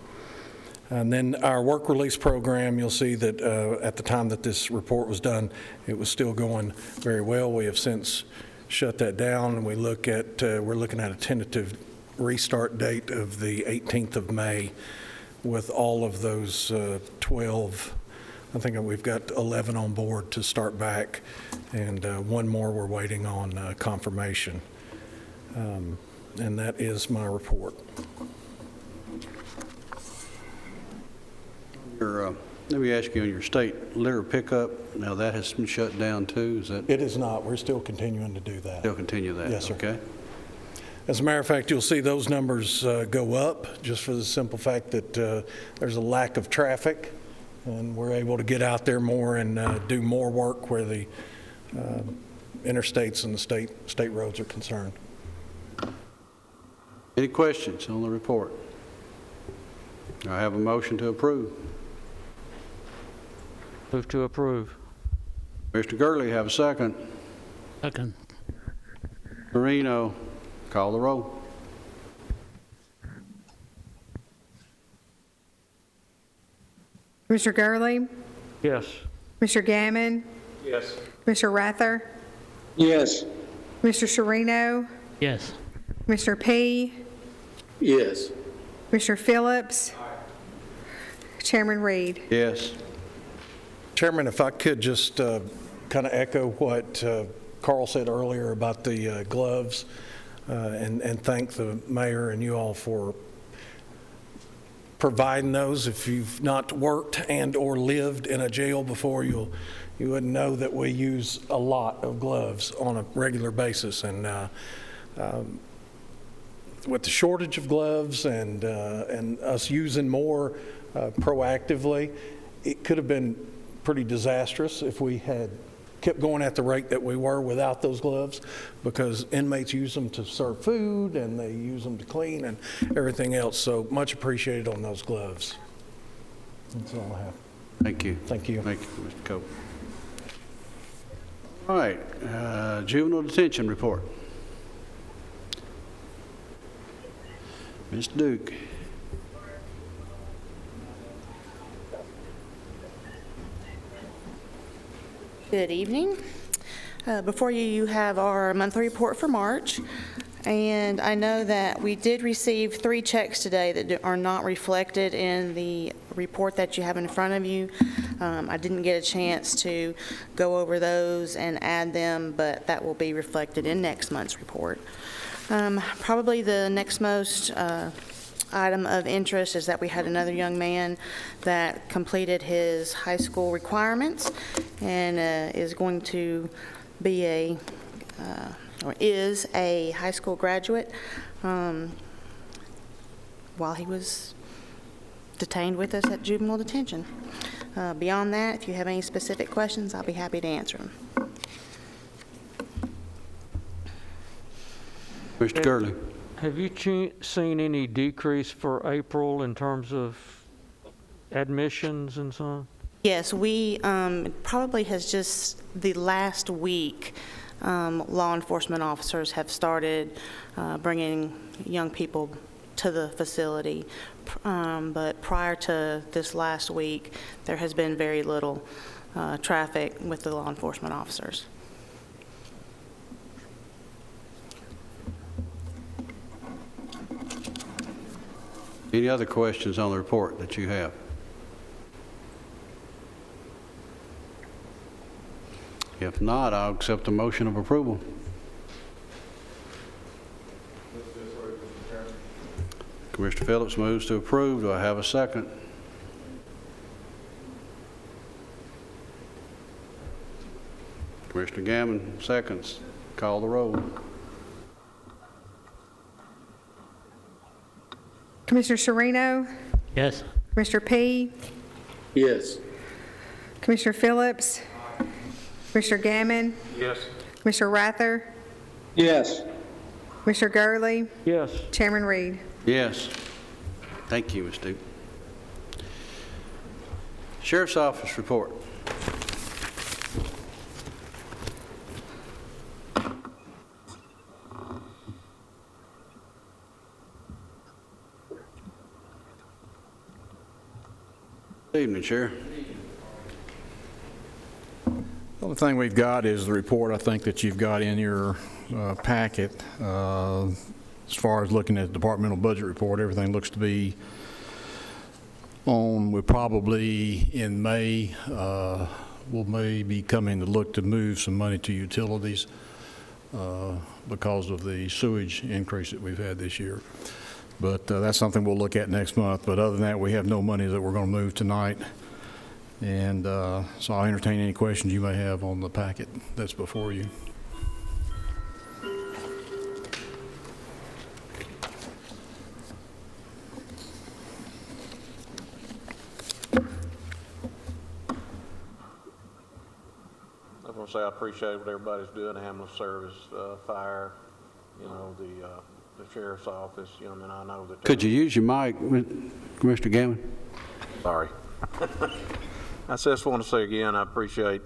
And then our work release program, you'll see that at the time that this report was done, it was still going very well. We have since shut that down, and we're looking at a tentative restart date of the 18th of May with all of those 12. I think we've got 11 on board to start back, and one more we're waiting on confirmation. And that is my report. Let me ask you, on your state litter pickup, now that has been shut down too, is that? It is not. We're still continuing to do that. Still continue that? Yes, sir. Okay. As a matter of fact, you'll see those numbers go up just for the simple fact that there's a lack of traffic, and we're able to get out there more and do more work where the interstates and the state roads are concerned. Any questions on the report? I have a motion to approve. Move to approve. Mr. Gurley, have a second. Second. Marino, call the roll. Commissioner Gurley? Yes. Commissioner Gammon? Yes. Commissioner Rather? Yes. Commissioner Sherino? Yes. Commissioner P? Yes. Commissioner Phillips? Chairman Reed? Yes. Chairman, if I could just kind of echo what Carl said earlier about the gloves and thank the mayor and you all for providing those. If you've not worked and or lived in a jail before, you wouldn't know that we use a lot of gloves on a regular basis. And with the shortage of gloves and us using more proactively, it could have been pretty disastrous if we had kept going at the rate that we were without those gloves, because inmates use them to serve food and they use them to clean and everything else. So much appreciated on those gloves. That's all I have. Thank you. Thank you. Thank you, Mr. Cope. All right, juvenile detention report. Ms. Duke. Good evening. Before you have our monthly report for March, and I know that we did receive 3 checks today that are not reflected in the report that you have in front of you. I didn't get a chance to go over those and add them, but that will be reflected in next month's report. Probably the next most item of interest is that we had another young man that completed his high school requirements and is going to be or is a high school graduate while he was detained with us at juvenile detention. Beyond that, if you have any specific questions, I'll be happy to answer them. Mr. Gurley. Have you seen any decrease for April in terms of admissions and so on? Yes, we probably has just the last week, law enforcement officers have started bringing young people to the facility. But prior to this last week, there has been very little traffic with the law enforcement officers. Any other questions on the report that you have? If not, I'll accept the motion of approval. Commissioner Phillips moves to approve. Do I have a second? Commissioner Gammon seconds. Call the roll. Commissioner Sherino? Yes. Commissioner P? Yes. Commissioner Phillips? Commissioner Gammon? Yes. Commissioner Rather? Yes. Commissioner Gurley? Yes. Chairman Reed? Yes. Thank you, Ms. Duke. Sheriff's Office report. Evening, Sheriff. The only thing we've got is the report I think that you've got in your packet. As far as looking at the departmental budget report, everything looks to be on. We're probably in May, we'll maybe coming to look to move some money to utilities because of the sewage increase that we've had this year. But that's something we'll look at next month. But other than that, we have no money that we're going to move tonight. And so I'll entertain any questions you may have on the packet that's before you. I want to say I appreciate what everybody's doing, ambulance service, fire, you know, the sheriff's office. You know, I mean, I know that. Could you use your mic, Commissioner Gammon? Sorry. I just want to say again, I appreciate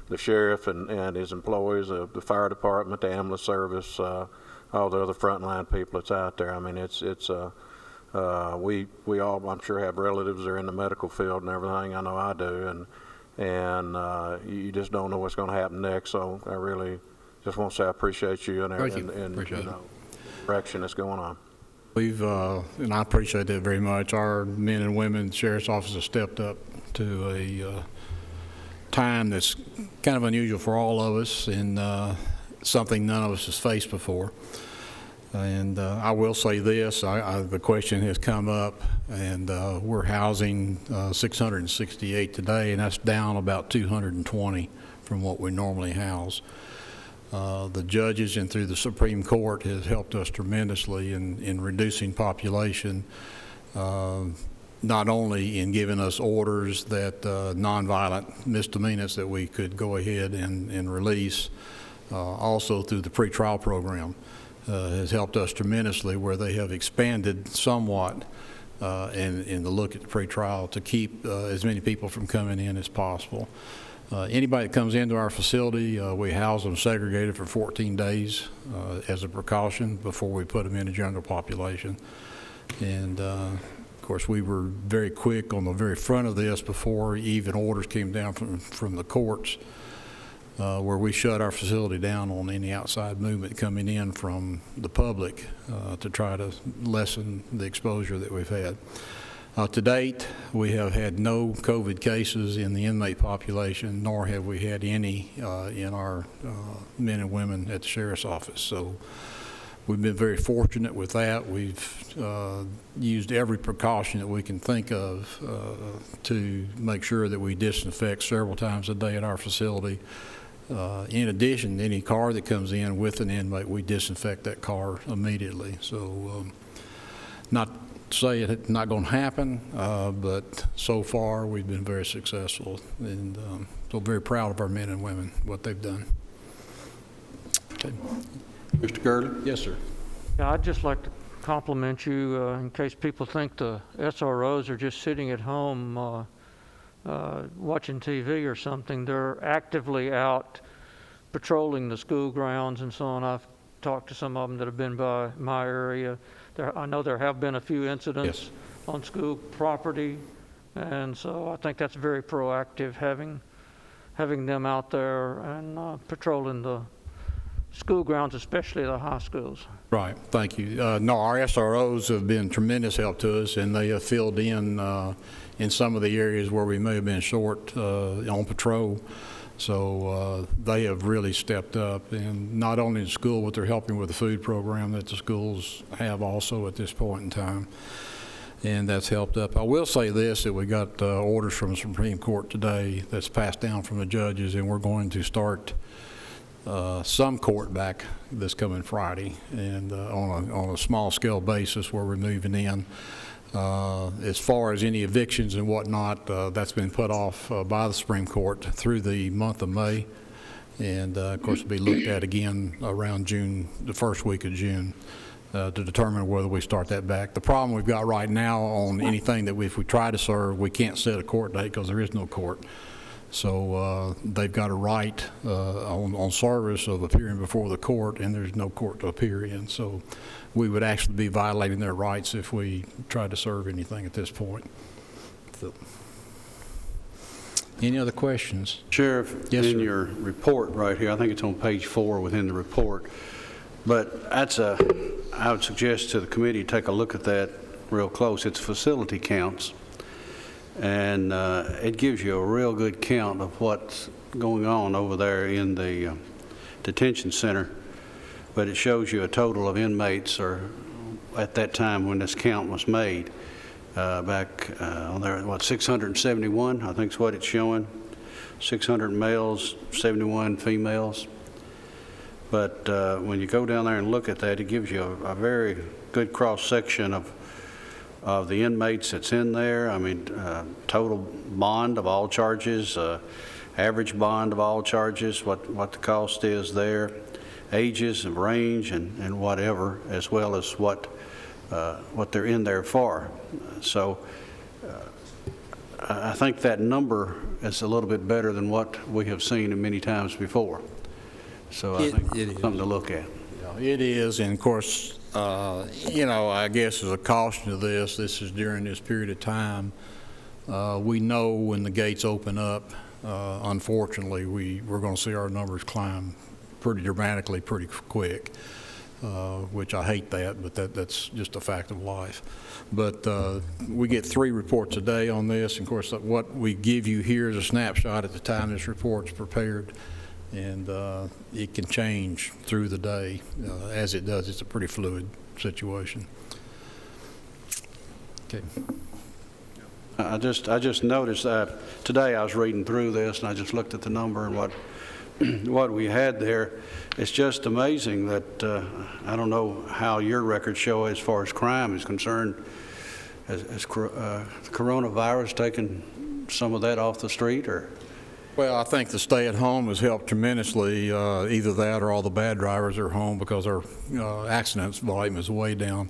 the sheriff and his employees, the fire department, the ambulance service, all the other frontline people that's out there. I mean, we all, I'm sure, have relatives that are in the medical field and everything. I know I do, and you just don't know what's going to happen next. So I really just want to say I appreciate you and Appreciate the direction that's going on. We've, and I appreciate that very much. Our men and women, sheriff's office has stepped up to a time that's kind of unusual for all of us and something none of us has faced before. And I will say this, the question has come up, and we're housing 668 today, and that's down about 220 from what we normally house. The judges and through the Supreme Court has helped us tremendously in reducing population, not only in giving us orders that nonviolent misdemeanors that we could go ahead and release, also through the pretrial program has helped us tremendously, where they have expanded somewhat in the look at the pretrial to keep as many people from coming in as possible. Anybody that comes into our facility, we house them segregated for 14 days as a precaution before we put them in the general population. And of course, we were very quick on the very front of this before even orders came down from the courts, where we shut our facility down on any outside movement coming in from the public to try to lessen the exposure that we've had. To date, we have had no COVID cases in the inmate population, nor have we had any in our men and women at the sheriff's office. So we've been very fortunate with that. We've used every precaution that we can think of to make sure that we disinfect several times a day at our facility. In addition, any car that comes in with an inmate, we disinfect that car immediately. So not say it's not going to happen, but so far we've been very successful, and so very proud of our men and women, what they've done. Okay. Mr. Gurley? Yes, sir. Yeah, I'd just like to compliment you in case people think the SROs are just sitting at home watching TV or something. They're actively out patrolling the school grounds and so on. I've talked to some of them that have been by my area. I know there have been a few incidents on school property, and so I think that's very proactive, having them out there and patrolling the school grounds, especially the high schools. Right, thank you. No, our SROs have been tremendous help to us, and they have filled in some of the areas where we may have been short on patrol. So they have really stepped up, and not only in school, but they're helping with the food program that the schools have also at this point in time, and that's helped up. I will say this, that we got orders from the Supreme Court today that's passed down from the judges, and we're going to start some court back this coming Friday, and on a small scale basis where we're moving in. As far as any evictions and whatnot, that's been put off by the Supreme Court through the month of May, and of course will be looked at again around June, the first week of June, to determine whether we start that back. The problem we've got right now on anything that if we try to serve, we can't set a court date because there is no court. So they've got a right on service of appearing before the court, and there's no court to appear in. So we would actually be violating their rights if we tried to serve anything at this point. So. Any other questions? Sheriff, Yes, in sir. your report right here, I think it's on page 4 within the report, but I would suggest to the committee, take a look at that real close. It's facility counts, and it gives you a real good count of what's going on over there in the detention center, but it shows you a total of inmates, or at that time when this count was made, back on there, 671, I think is what it's showing. 600 males, 71 females. But when you go down there and look at that, it gives you a very good cross-section of the inmates that's in there. I mean, total bond of all charges, average bond of all charges, what the cost is there, ages and range and whatever, as well as what they're in there for. So I think that number is a little bit better than what we have seen many times before. So I think it's something to look at. Yeah, it is, and of course, you know, I guess as a caution to this is during this period of time. We know when the gates open up, unfortunately, we're going to see our numbers climb pretty dramatically, pretty quick. Which I hate that, but that's just a fact of life. But we get 3 reports a day on this. And of course, what we give you here is a snapshot at the time this report's prepared, and it can change through the day. As it does, it's a pretty fluid situation. Okay. I just noticed that today I was reading through this, and I just looked at the number and what we had there. It's just amazing that I don't know how your records show as far as crime is concerned. Has coronavirus taken some of that off the street, or? Well, I think the stay at home has helped tremendously. Either that or all the bad drivers are home because our accidents volume is way down.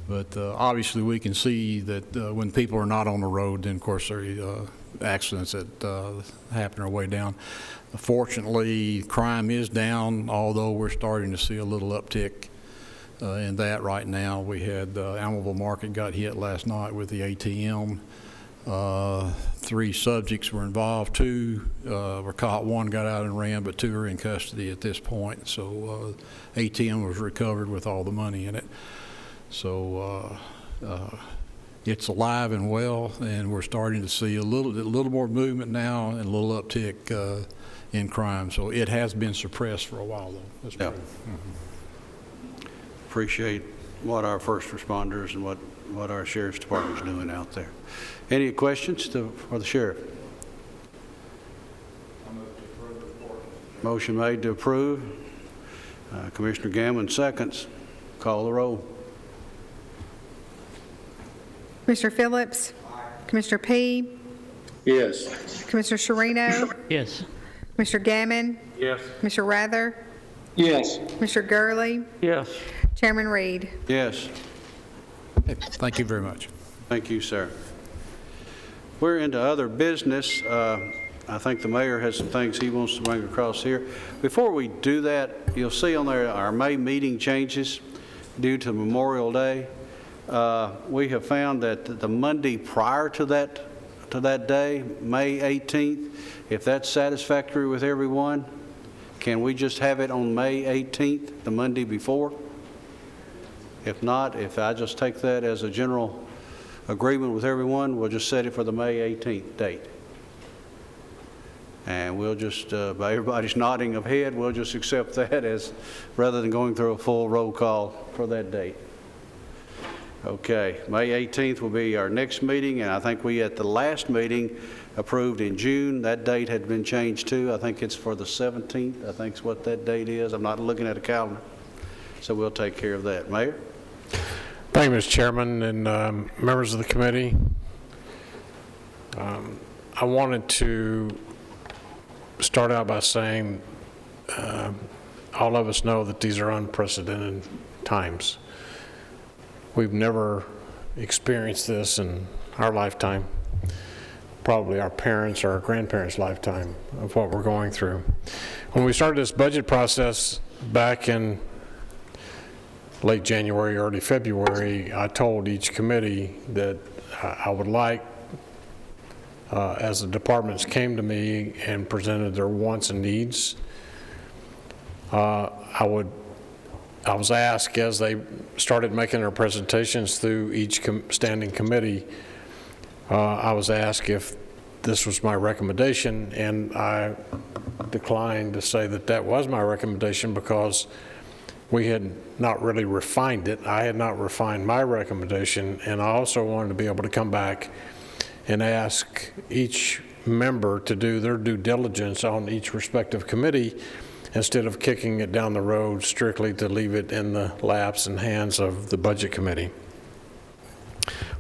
But obviously we can see that when people are not on the road, then of course the accidents that happen are way down. Fortunately, crime is down, although we're starting to see a little uptick in that right now. We had Almaville Market got hit last night with the ATM. 3 subjects were involved. 2 were caught. 1 got out and ran, but 2 are in custody at this point. So ATM was recovered with all the money in it. So it's alive and well, and we're starting to see a little more movement now and a little uptick in crime. So it has been suppressed for a while, though. That's true. Appreciate what our first responders and what our sheriff's department is doing out there. Any questions for the sheriff? Motion made to approve. Commissioner Gammon seconds. Call the roll. Commissioner Phillips? Commissioner P? Yes. Commissioner Sherino? Yes. Commissioner Gammon? Yes. Commissioner Rather? Yes. Commissioner Gurley? Yes. Chairman Reed? Yes. Thank you very much. Thank you, sir. We're into other business. I think the mayor has some things he wants to bring across here. Before we do that, you'll see on there our May meeting changes due to Memorial Day. We have found that the Monday prior to that day, May 18th, if that's satisfactory with everyone, can we just have it on May 18th, the Monday before? If not, if I just take that as a general agreement with everyone, we'll just set it for the May 18th date. And we'll just, by everybody's nodding of head, we'll just accept that as, rather than going through a full roll call for that date. Okay, May 18th will be our next meeting, and I think we at the last meeting approved in June. That date had been changed too. I think it's for the 17th, I think is what that date is. I'm not looking at a calendar. So we'll take care of that. Mayor? Thank you, Mr. Chairman and members of the committee. I wanted to start out by saying all of us know that these are unprecedented times. We've never experienced this in our lifetime, probably our parents' or our grandparents' lifetime of what we're going through. When we started this budget process back in late January, early February, I told each committee that I would like as the departments came to me and presented their wants and needs, I was asked as they started making their presentations through each standing committee, I was asked if this was my recommendation, and I declined to say that that was my recommendation because we had not really refined it. I had not refined my recommendation, and I also wanted to be able to come back and ask each member to do their due diligence on each respective committee instead of kicking it down the road strictly to leave it in the laps and hands of the budget committee.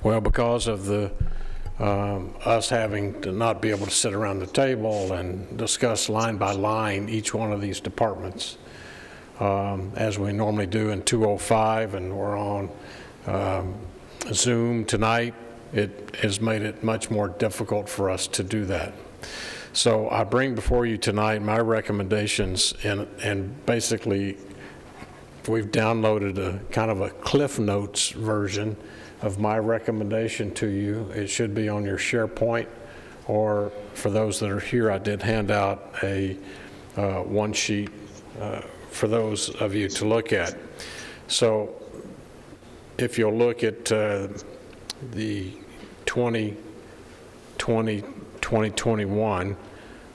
Well, because of the us having to not be able to sit around the table and discuss line by line each one of these departments, as we normally do in 205, and we're on Zoom tonight, it has made it much more difficult for us to do that. So I bring before you tonight my recommendations, and basically we've downloaded a kind of a Cliff Notes version of my recommendation to you. It should be on your SharePoint, or for those that are here, I did hand out a one sheet for those of you to look at. So if you'll look at the 2020-2021,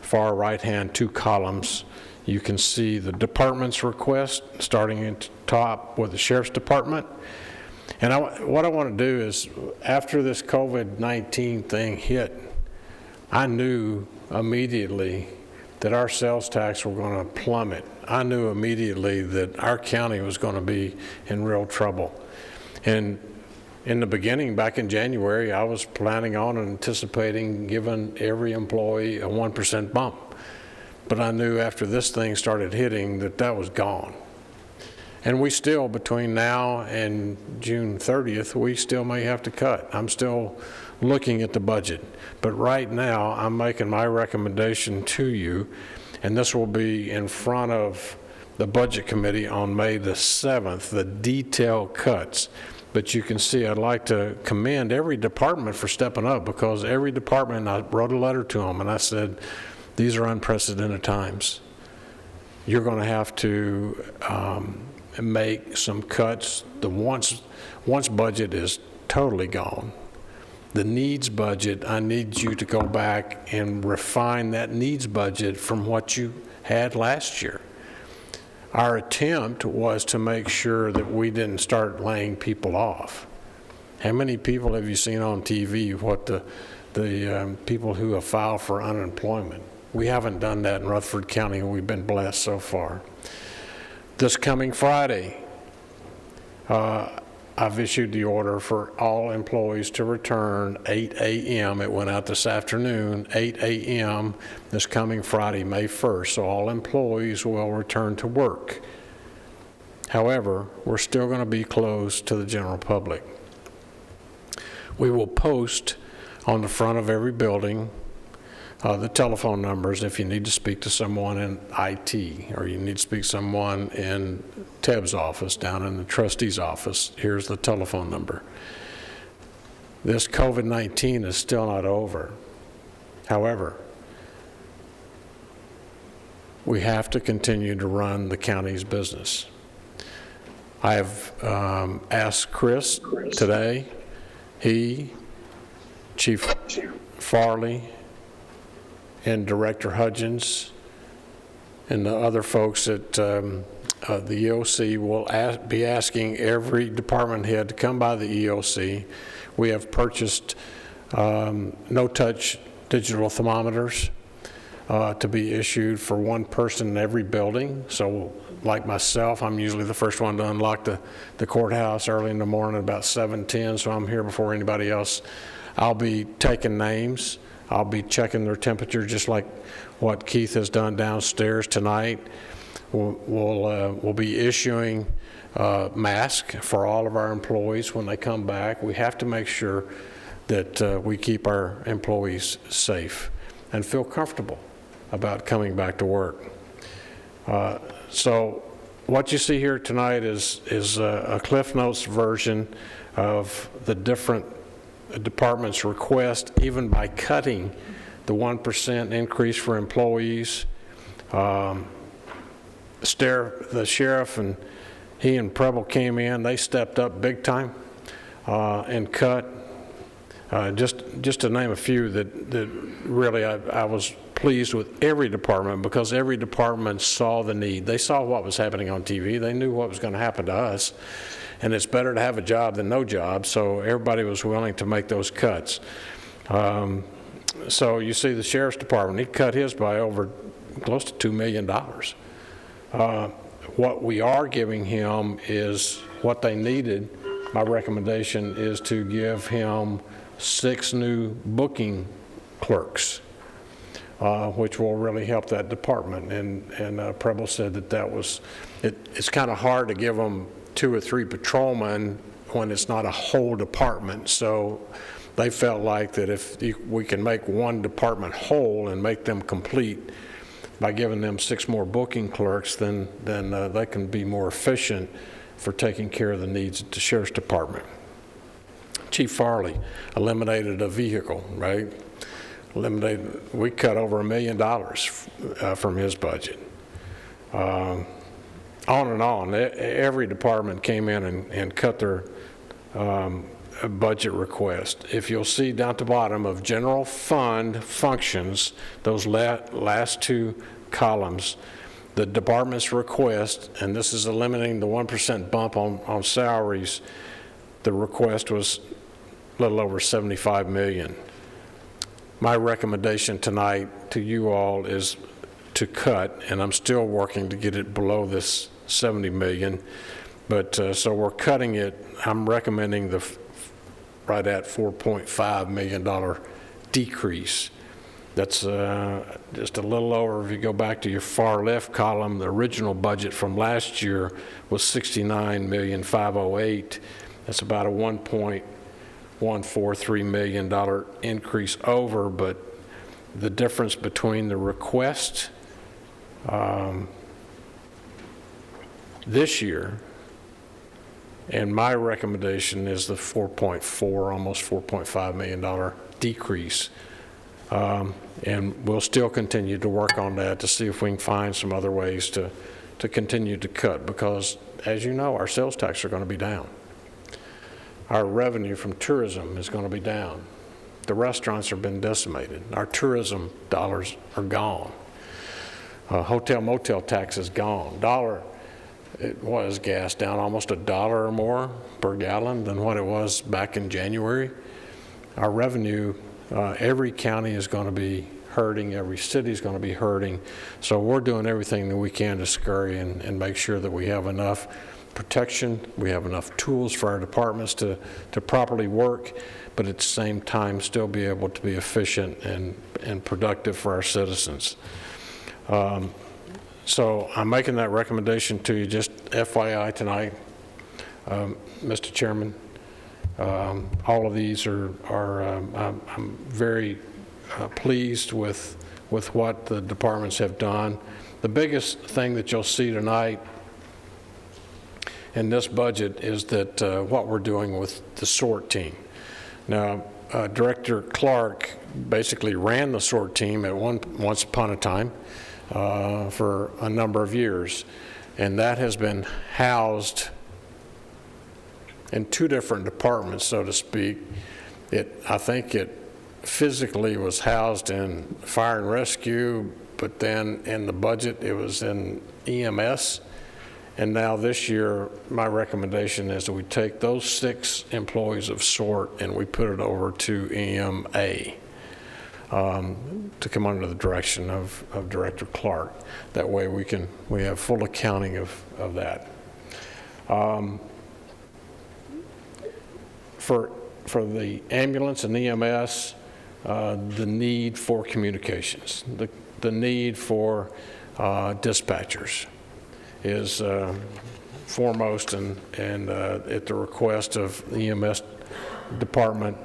far right-hand 2 columns, you can see the department's request, starting at the top with the Sheriff's Department. And what I want to do is, after this COVID-19 thing hit, I knew immediately that our sales tax were going to plummet. I knew immediately that our county was going to be in real trouble. And in the beginning, back in January, I was planning on and anticipating giving every employee a 1% bump. But I knew after this thing started hitting that that was gone. And we still, between now and June 30th, we still may have to cut. I'm still looking at the budget. But right now, I'm making my recommendation to you, and this will be in front of the Budget Committee on May the 7th, the detailed cuts. But you can see, I'd like to commend every department for stepping up, because every department, I wrote a letter to them, and I said, these are unprecedented times. You're going to have to make some cuts. The wants budget is totally gone. The needs budget, I need you to go back and refine that needs budget from what you had last year. Our attempt was to make sure that we didn't start laying people off. How many people have you seen on TV, what the people who have filed for unemployment? We haven't done that in Rutherford County, and we've been blessed so far. This coming Friday, I've issued the order for all employees to return 8 a.m. It went out this afternoon, 8 a.m. this coming Friday, May 1st. So all employees will return to work. However, we're still going to be closed to the general public. We will post on the front of every building the telephone numbers if you need to speak to someone in IT, or you need to speak to someone in Teb's office, down in the trustee's office. Here's the telephone number. This COVID-19 is still not over. However, we have to continue to run the county's business. I have asked Chris today, he, Chief Farley, and Director Hudgens, and the other folks at the EOC will be asking every department head to come by the EOC. We have purchased no-touch digital thermometers to be issued for one person in every building. So like myself, I'm usually the first one to unlock the courthouse early in the morning, about 7:10, so I'm here before anybody else. I'll be taking names. I'll be checking their temperature, just like what Keith has done downstairs tonight. We'll be issuing masks for all of our employees when they come back. We have to make sure that we keep our employees safe and feel comfortable about coming back to work. So what you see here tonight is a Cliff Notes version of the different department's request, even by cutting the 1% increase for employees. The sheriff and he and Preble came in, they stepped up big time and cut. Just to name a few that really I was pleased with every department, because every department saw the need. They saw what was happening on TV. They knew what was going to happen to us. And it's better to have a job than no job, so everybody was willing to make those cuts. So you see the sheriff's department, he cut his by over close to $2 million. What we are giving him is what they needed. My recommendation is to give him 6 new booking clerks, which will really help that department. And Preble said that was, it's kind of hard to give them 2 or 3 patrolmen when it's not a whole department. So they felt like that if we can make one department whole and make them complete by giving them 6 more booking clerks, then they can be more efficient for taking care of the needs of the sheriff's department. Chief Farley eliminated a vehicle, right? We cut over $1 million from his budget. On and on. Every department came in and cut their budget request. If you'll see down at the bottom of general fund functions, those last 2 columns, the department's request, and this is eliminating the 1% bump on salaries, the request was a little over $75 million. My recommendation tonight to you all is to cut, and I'm still working to get it below this $70 million, but so we're cutting it. I'm recommending right at $4.5 million decrease. That's just a little over. If you go back to your far left column, the original budget from last year was $69,508,000. That's about a $1.143 million increase over, but the difference between the request this year and my recommendation is the $4.4, almost $4.5 million decrease. And we'll still continue to work on that to see if we can find some other ways to continue to cut, because as you know, our sales tax are going to be down. Our revenue from tourism is going to be down. The restaurants have been decimated. Our tourism dollars are gone. Hotel motel tax is gone. It was gas down almost $1 or more per gallon than what it was back in January. Our revenue, every county is going to be hurting, every city is going to be hurting. So we're doing everything that we can to scurry and make sure that we have enough protection, we have enough tools for our departments to properly work, but at the same time still be able to be efficient and productive for our citizens. So I'm making that recommendation to you, just FYI tonight, Mr. Chairman. All of these I'm very pleased with what the departments have done. The biggest thing that you'll see tonight in this budget is that what we're doing with the SORT team. Now, Director Clark basically ran the SORT team at once upon a time for a number of years, and that has been housed in 2 different departments, so to speak. I think it physically was housed in fire and rescue, but then in the budget it was in EMS. And now this year, my recommendation is that we take those 6 employees of SORT and we put it over to EMA to come under the direction of Director Clark. That way we have full accounting of that. For the ambulance and EMS, the need for communications, the need for dispatchers is foremost, and at the request of the EMS department,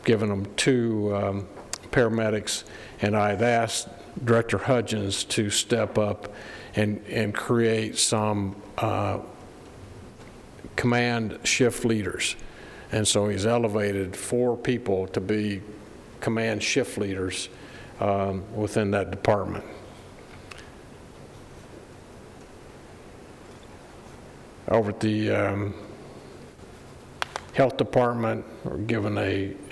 giving them 2 paramedics, and I've asked Director Hudgens to step up and create some command shift leaders. And so he's elevated 4 people to be command shift leaders within that department. Over at the health department, we're given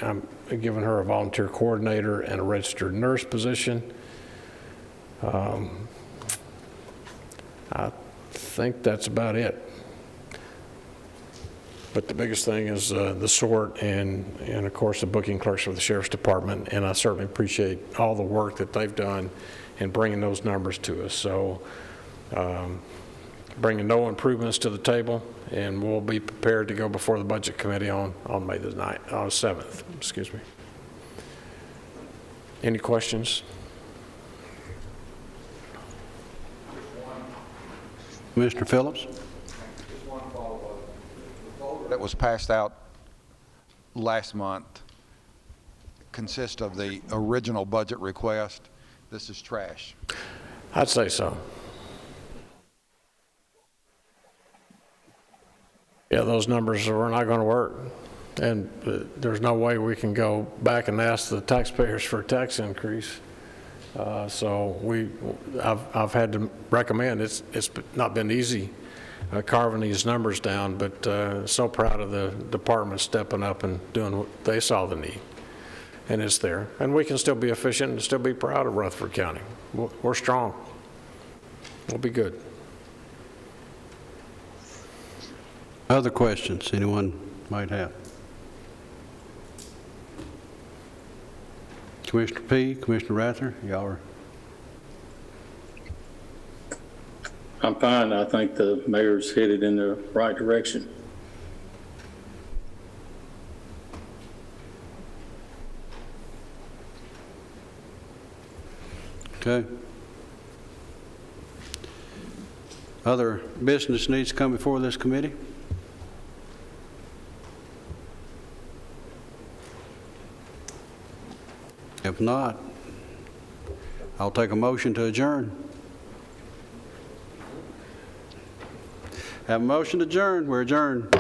I'm giving her a volunteer coordinator and a registered nurse position. I think that's about it. But the biggest thing is the sort and of course the booking clerks for the sheriff's department, and I certainly appreciate all the work that they've done in bringing those numbers to us. So bringing no improvements to the table, and we'll be prepared to go before the budget committee on May the 7th. Excuse me. Any questions? Mr. Phillips? That was passed out last month consists of the original budget request. This is trash. I'd say so. Yeah, those numbers are not going to work. And there's no way we can go back and ask the taxpayers for a tax increase. So I've had to recommend, it's not been easy carving these numbers down, but so proud of the department stepping up and doing what they saw the need. And it's there. And we can still be efficient and still be proud of Rutherford County. We're strong. We'll be good. Other questions anyone might have? Commissioner P., Commissioner Rather, y'all are. I'm fine. I think the mayor's headed in the right direction. Okay. Other business needs to come before this committee? If not, I'll take a motion to adjourn. Have a motion to adjourn. We're adjourned.